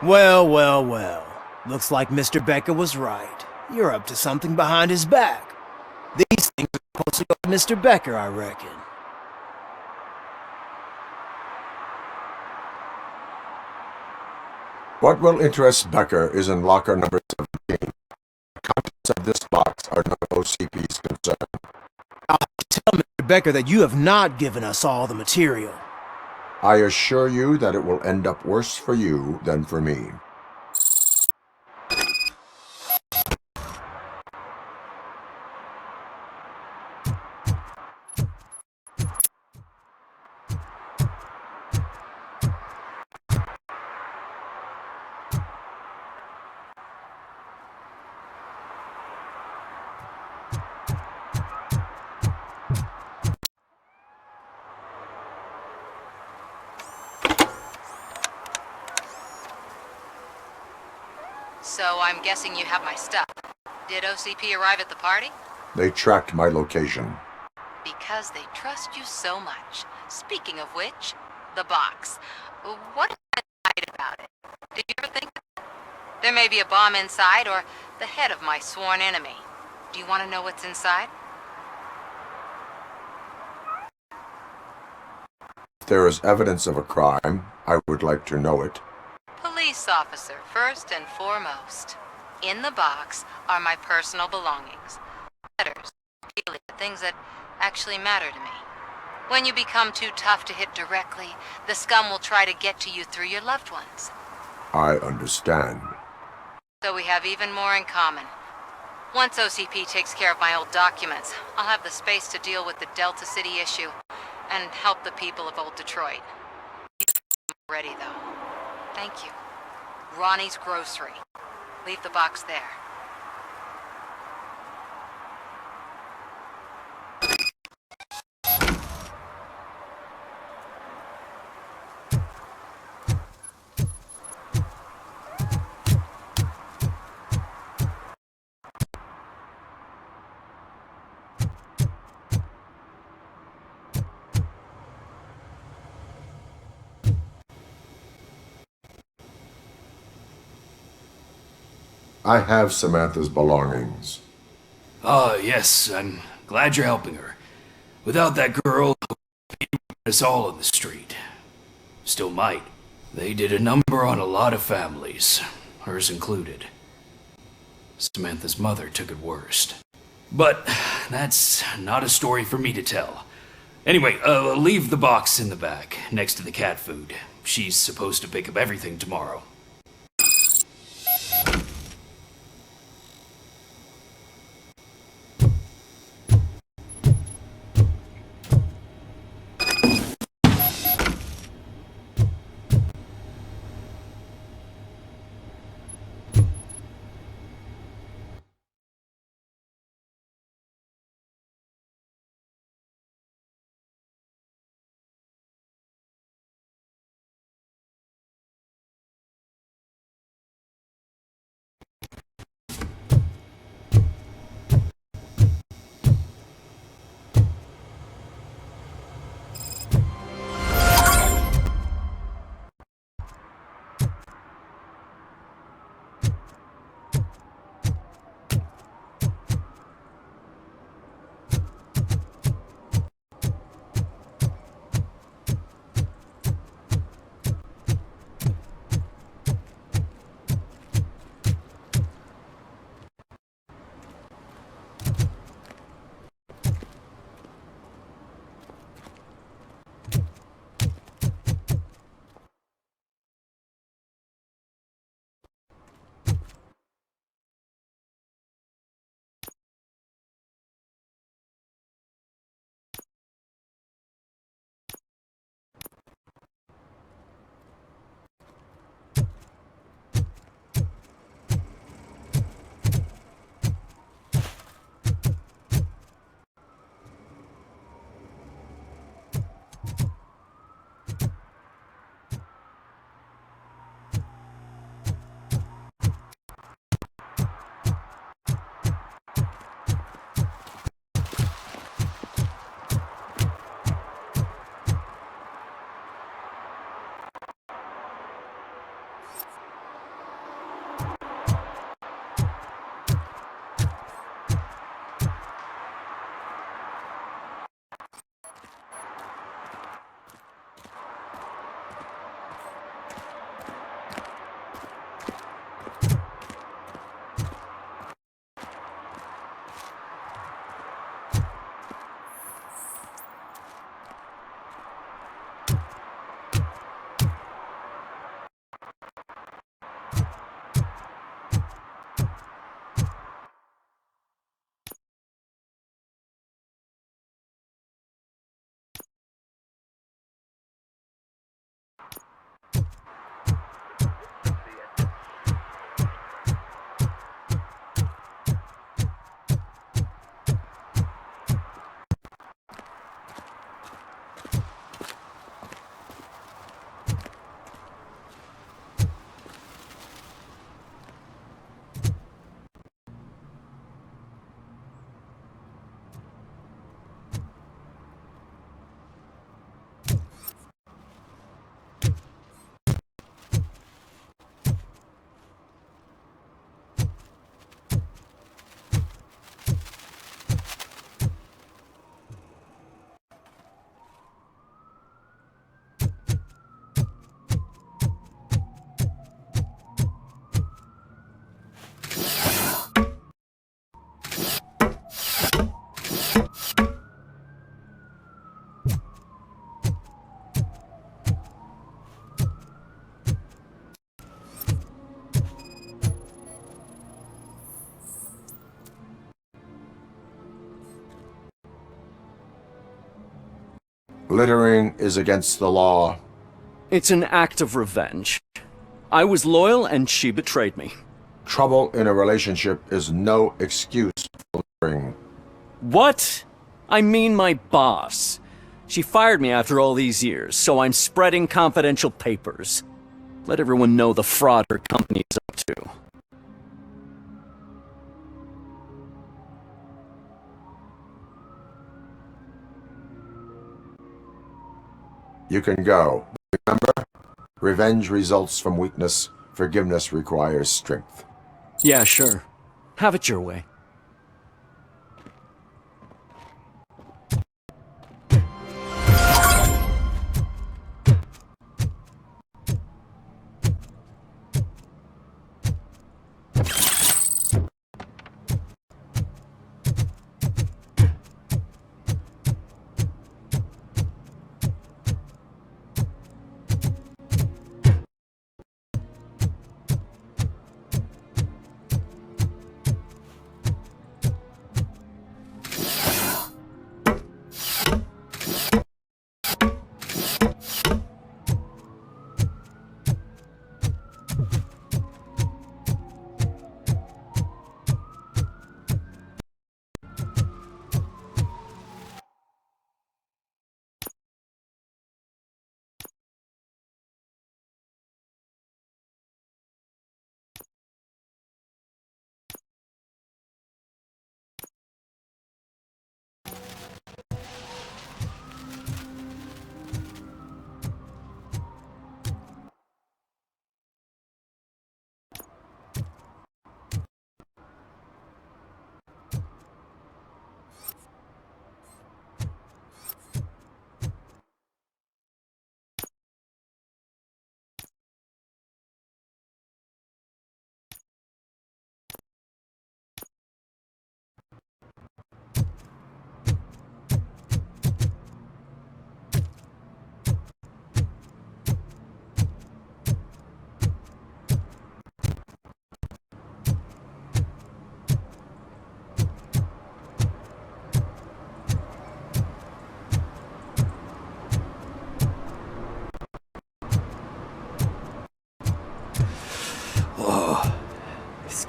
Well, well, well. Looks like Mr. Becker was right. You're up to something behind his back. These things are supposed to go to Mr. Becker, I reckon. What will interest Becker is in locker number 17. The contents of this box are none of OCP's concern. I'll tell Mr. Becker that you have not given us all the material. I assure you that it will end up worse for you than for me. So I'm guessing you have my stuff. Did OCP arrive at the party? They tracked my location. Because they trust you so much. Speaking of which, the box. What did I hide about it? Did you ever think that? There may be a bomb inside or the head of my sworn enemy. Do you want to know what's inside? If there is evidence of a crime, I would like to know it. Police officer, first and foremost. In the box are my personal belongings. Letters, things that actually matter to me. When you become too tough to hit directly, the scum will try to get to you through your loved ones. I understand. So we have even more in common. Once OCP takes care of my old documents, I'll have the space to deal with the Delta City issue and help the people of Old Detroit. I'm ready, though. Thank you. Ronnie's Grocery. Leave the box there. I have Samantha's belongings. Ah, yes, I'm glad you're helping her. Without that girl, us all on the street. Still might. They did a number on a lot of families, hers included. Samantha's mother took it worst. But that's not a story for me to tell. Anyway, leave the box in the back, next to the cat food. She's supposed to pick up everything tomorrow. Littering is against the law. It's an act of revenge. I was loyal and she betrayed me. Trouble in a relationship is no excuse for littering. What? I mean my boss. She fired me after all these years, so I'm spreading confidential papers. Let everyone know the fraud her company is up to. You can go. Remember, revenge results from weakness. Forgiveness requires strength. Yeah, sure. Have it your way.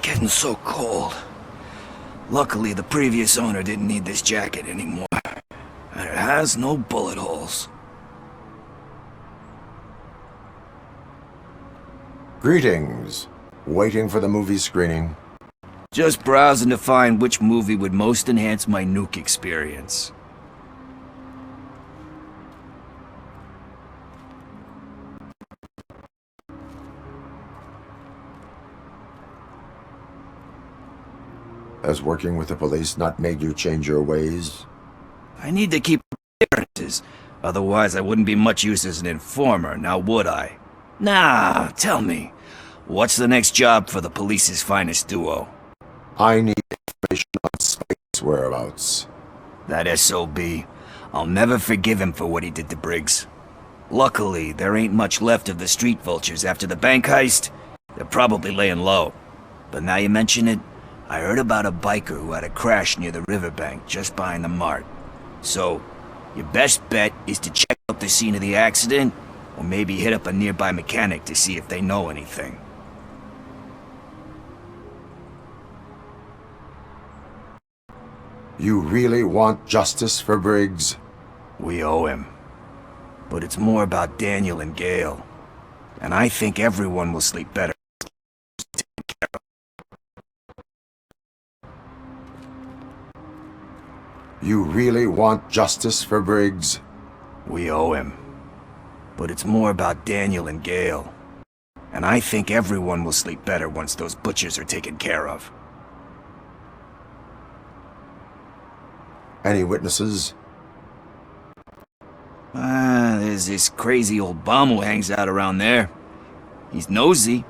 Getting so cold. Luckily, the previous owner didn't need this jacket anymore. And it has no bullet holes. Greetings. Waiting for the movie screening. Just browsing to find which movie would most enhance my nuke experience. Has working with the police not made you change your ways? I need to keep appearances. Otherwise, I wouldn't be much use as an informer, now would I? Nah, tell me. What's the next job for the police's finest duo? I need information on Spike's whereabouts. That SOB. I'll never forgive him for what he did to Briggs. Luckily, there ain't much left of the street vultures after the bank heist. They're probably laying low. But now you mention it, I heard about a biker who had a crash near the riverbank just behind the mart. So, your best bet is to check out the scene of the accident, or maybe hit up a nearby mechanic to see if they know anything. You really want justice for Briggs? We owe him. But it's more about Daniel and Gale. And I think everyone will sleep better. You really want justice for Briggs? We owe him. But it's more about Daniel and Gale. And I think everyone will sleep better once those butchers are taken care of. Any witnesses? There's this crazy old bum who hangs out around there. He's nosy.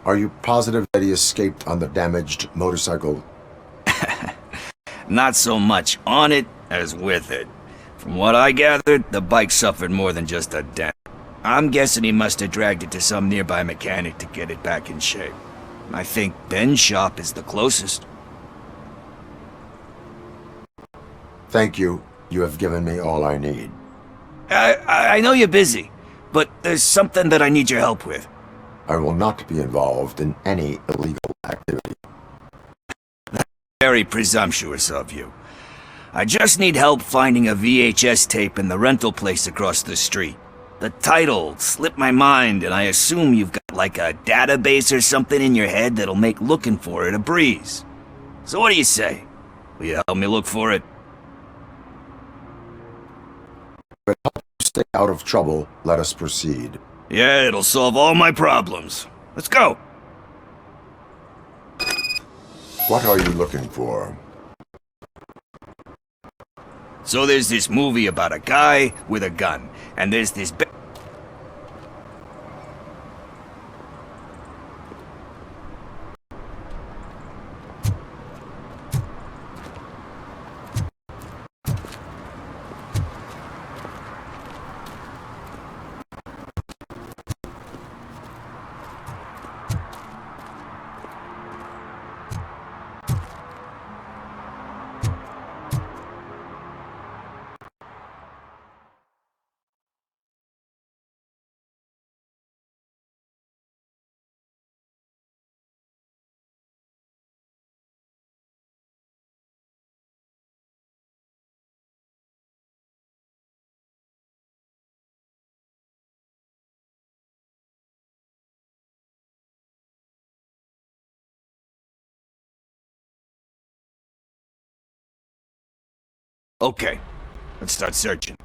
Are you positive that he escaped on the damaged motorcycle? Not so much on it as with it. From what I gathered, the bike suffered more than just a dent. I'm guessing he must have dragged it to some nearby mechanic to get it back in shape. I think Ben's shop is the closest. Thank you. You have given me all I need. I know you're busy, but there's something that I need your help with. I will not be involved in any illegal activity. Very presumptuous of you. I just need help finding a VHS tape in the rental place across the street. The title slipped my mind, and I assume you've got like a database or something in your head that'll make looking for it a breeze. So what do you say? Will you help me look for it? But help you stay out of trouble, let us proceed. Yeah, it'll solve all my problems. Let's go! What are you looking for? So there's this movie about a guy with a gun, and there's this Okay, let's start searching.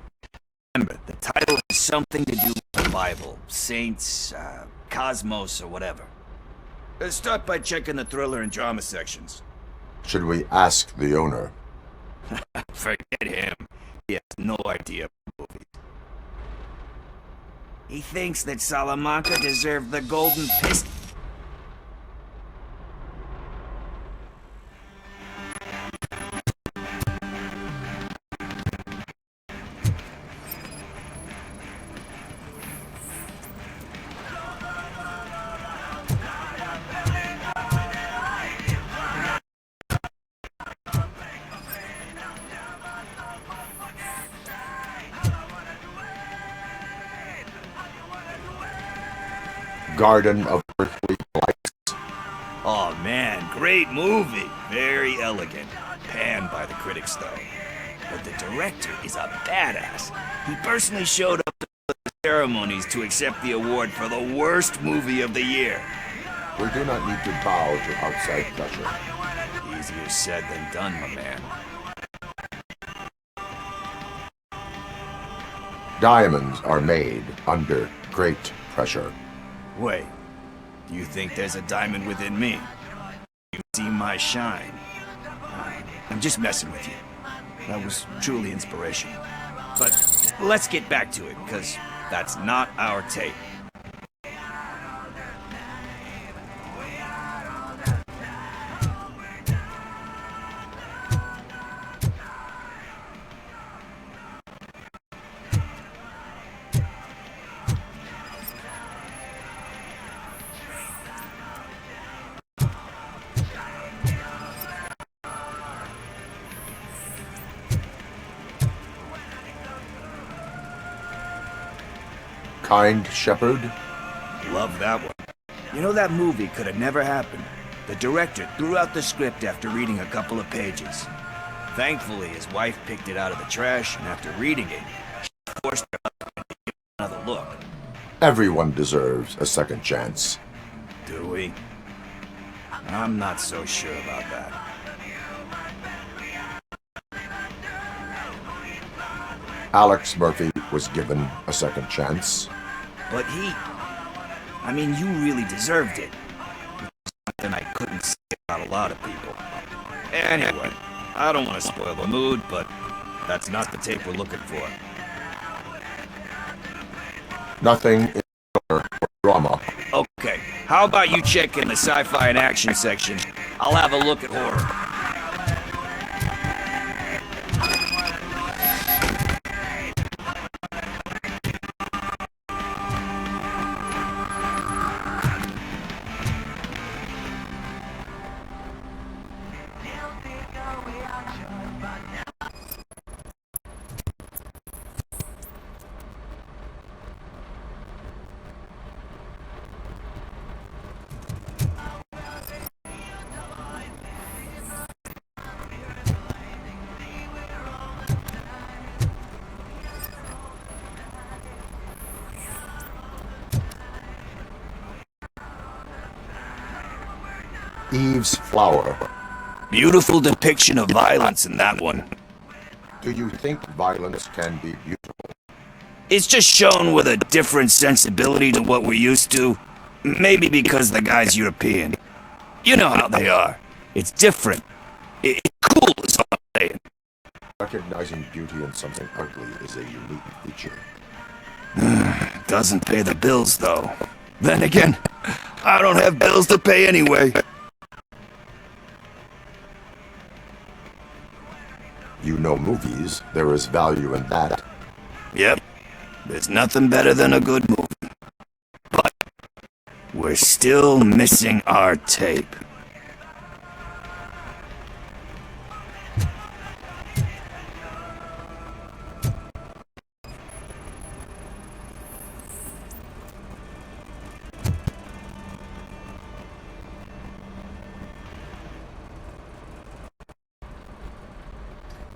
Remember, the title has something to do with the Bible, saints, cosmos, or whatever. Let's start by checking the thriller and drama sections. Should we ask the owner? Forget him. He has no idea about movies. He thinks that Salamanca deserved the golden pistol. Garden of Earthly Lights. Oh man, great movie. Very elegant. Panned by the critics though. But the director is a badass. He personally showed up to the ceremonies to accept the award for the worst movie of the year. We do not need to bow to outside pressure. Easier said than done, my man. Diamonds are made under great pressure. Wait, you think there's a diamond within me? You've seen my shine. I'm just messing with you. That was truly inspirational. But let's get back to it, because that's not our tape. Kind Shepherd? Love that one. You know, that movie could have never happened. The director threw out the script after reading a couple of pages. Thankfully, his wife picked it out of the trash, and after reading it, she forced her husband to give it another look. Everyone deserves a second chance. Do we? I'm not so sure about that. Alex Murphy was given a second chance. But I mean, you really deserved it. Something I couldn't say about a lot of people. Anyway, I don't want to spoil the mood, but that's not the tape we're looking for. Nothing in or drama. Okay, how about you check in the sci-fi and action section? I'll have a look at horror. Eve's flower. Beautiful depiction of violence in that one. Do you think violence can be beautiful? It's just shown with a different sensibility to what we're used to. Maybe because the guy's European. You know how they are. It's different. It's cool, is all I'm saying. Recognizing beauty in something ugly is a unique feature. Doesn't pay the bills, though. Then again, I don't have bills to pay anyway. You know movies. There is value in that. Yep. There's nothing better than a good movie. But we're still missing our tape.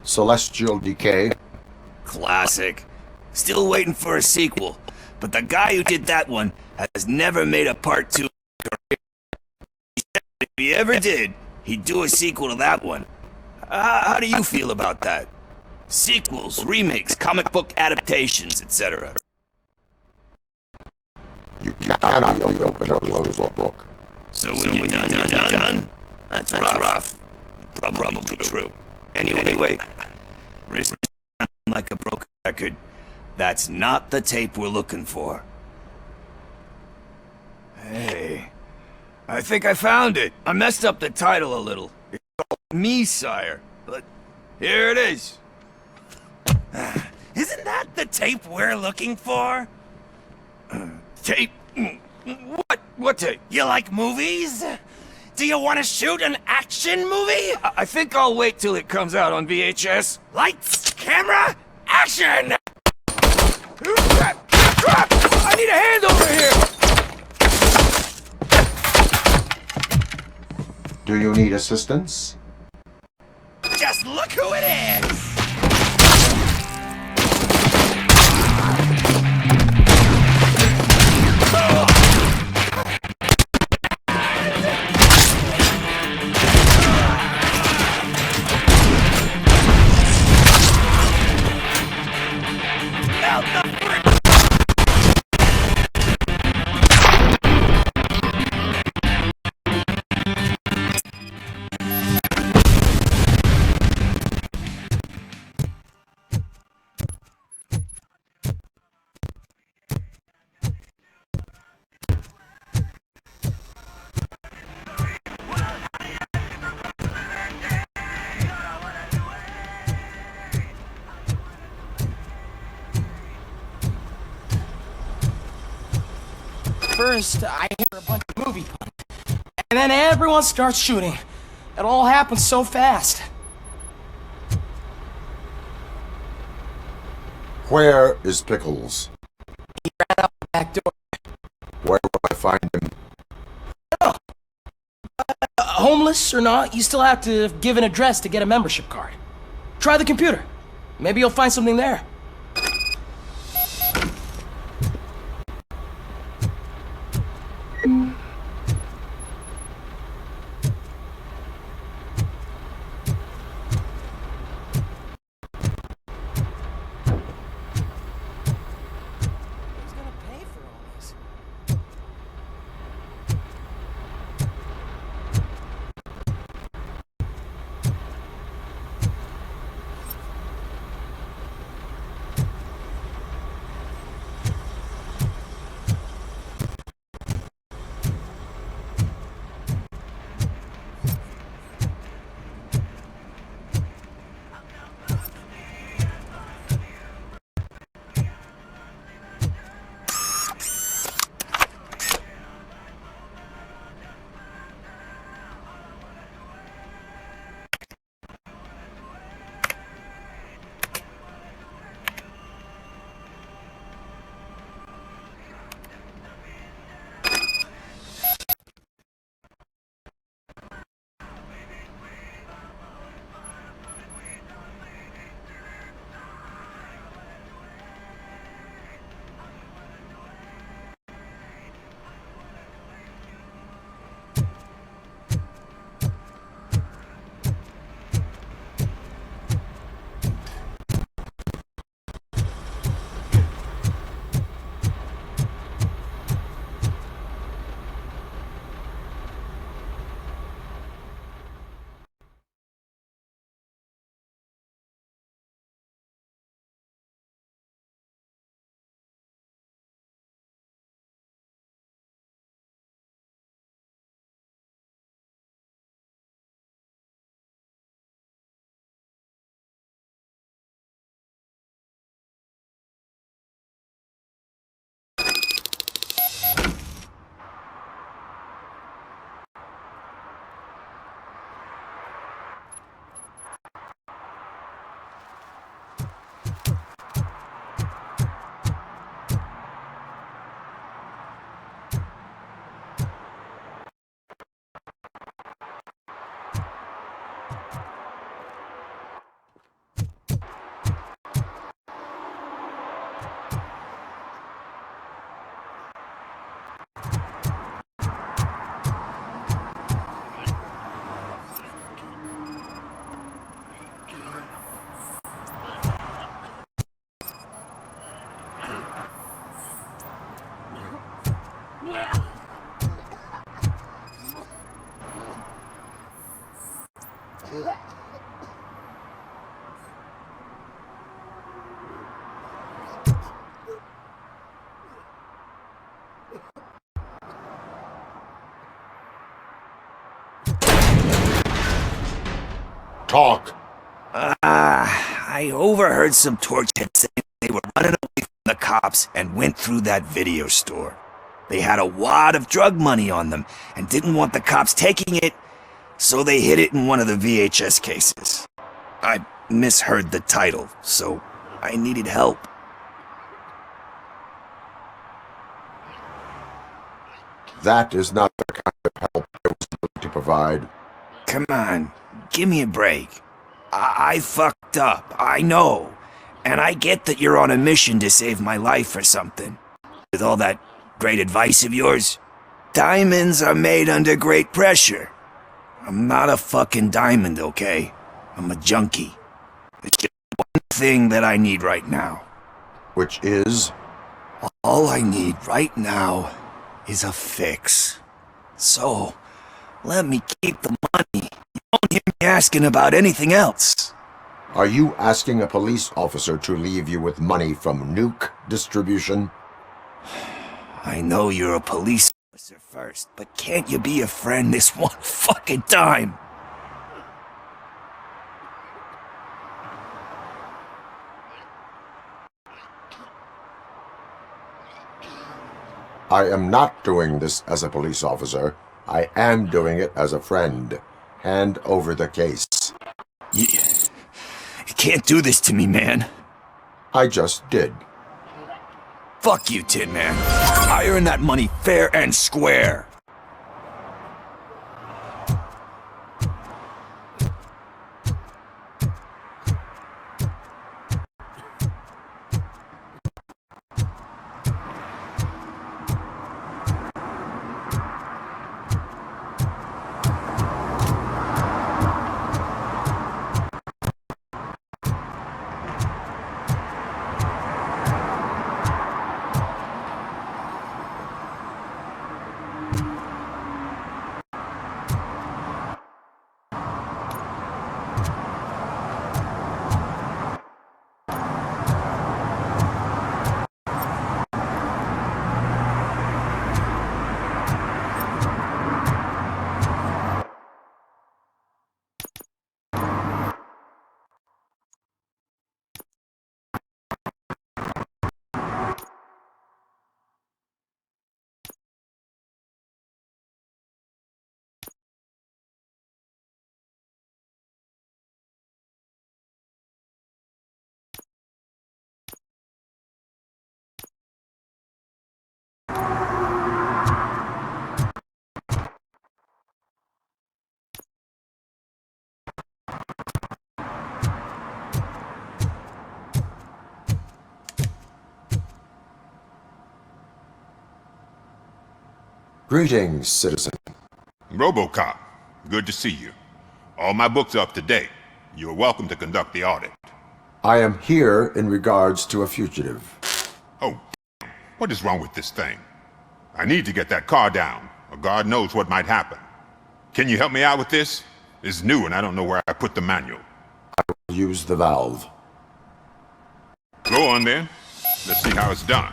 Celestial Decay. Classic. Still waiting for a sequel, but the guy who did that one has never made a part 2. If he ever did, he'd do a sequel to that one. How do you feel about that? Sequels, remakes, comic book adaptations, etc. You cannot open or close a book. So when we're done? That's rough. Probably true. Anyway, like a broken record. That's not the tape we're looking for. Hey, I think I found it. I messed up the title a little. It's called Me, Sire, but here it is. Isn't that the tape we're looking for? Tape? What tape? You like movies? Do you want to shoot an action movie? I think I'll wait till it comes out on VHS. Lights, camera, action! I need a hand over here! Do you need assistance? Just look who it is! First, I hear a bunch of movie puns, and then everyone starts shooting. It all happens so fast. Where is Pickles? He ran out the back door. Where will I find him? Oh. Homeless or not, you still have to give an address to get a membership card. Try the computer. Maybe you'll find something there. Talk. I overheard some torchheads saying they were running away from the cops and went through that video store. They had a wad of drug money on them and didn't want the cops taking it, so they hid it in one of the VHS cases. I misheard the title, so I needed help. That is not the kind of help I was willing to provide. Come on, give me a break. I fucked up, I know. And I get that you're on a mission to save my life or something. With all that great advice of yours, diamonds are made under great pressure. I'm not a fucking diamond, okay? I'm a junkie. There's just one thing that I need right now. Which is? All I need right now is a fix. So, let me keep the money. You won't hear me asking about anything else. Are you asking a police officer to leave you with money from nuke distribution? I know you're a police officer first, but can't you be a friend this one fucking time? I am not doing this as a police officer. I am doing it as a friend. Hand over the case. You can't do this to me, man. I just did. Fuck you, Tin Man. I earned that money fair and square. Greetings, citizen. RoboCop, good to see you. All my books are up to date. You're welcome to conduct the audit. I am here in regards to a fugitive. Oh, what is wrong with this thing? I need to get that car down, or God knows what might happen. Can you help me out with this? It's new and I don't know where I put the manual. I will use the valve. Go on then. Let's see how it's done.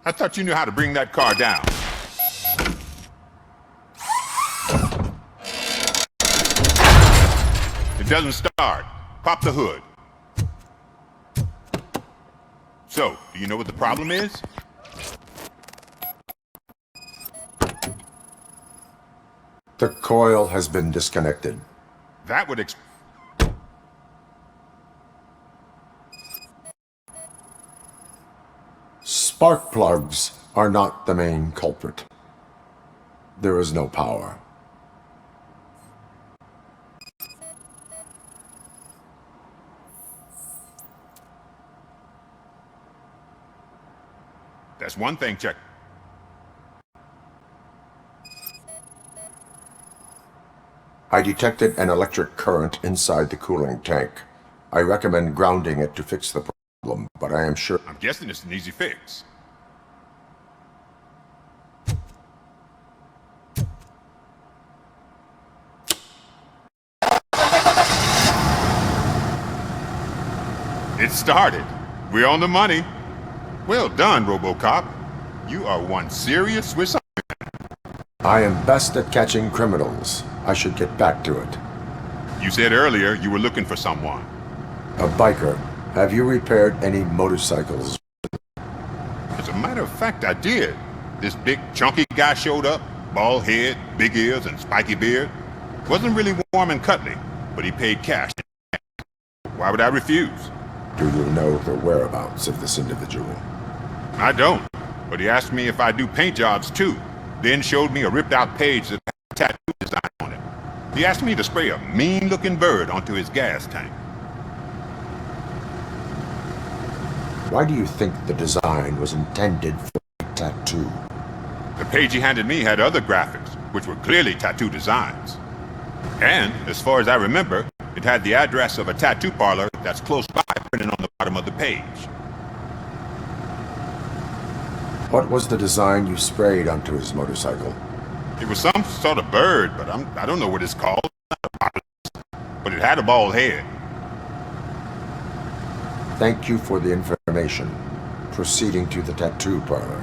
I thought you knew how to bring that car down. It doesn't start. Pop the hood. So, do you know what the problem is? The coil has been disconnected. That would Spark plugs are not the main culprit. There is no power. That's one thing, check. I detected an electric current inside the cooling tank. I recommend grounding it to fix the problem, but I am sure... I'm guessing it's an easy fix. It started. We're on the money. Well done, RoboCop. You are one serious Swiss Army man. I am best at catching criminals. I should get back to it. You said earlier you were looking for someone. A biker. Have you repaired any motorcycles? As a matter of fact, I did. This big, chunky guy showed up. Bald head, big ears, and spiky beard. Wasn't really warm and cuddly, but he paid cash. Why would I refuse? Do you know the whereabouts of this individual? I don't, but he asked me if I do paint jobs too, then showed me a ripped-out page that had a tattoo design on it. He asked me to spray a mean-looking bird onto his gas tank. Why do you think the design was intended for a tattoo? The page he handed me had other graphics, which were clearly tattoo designs. And, as far as I remember, it had the address of a tattoo parlor that's close by printed on the bottom of the page. What was the design you sprayed onto his motorcycle? It was some sort of bird, but I don't know what it's called. But it had a bald head. Thank you for the information. Proceeding to the tattoo parlor.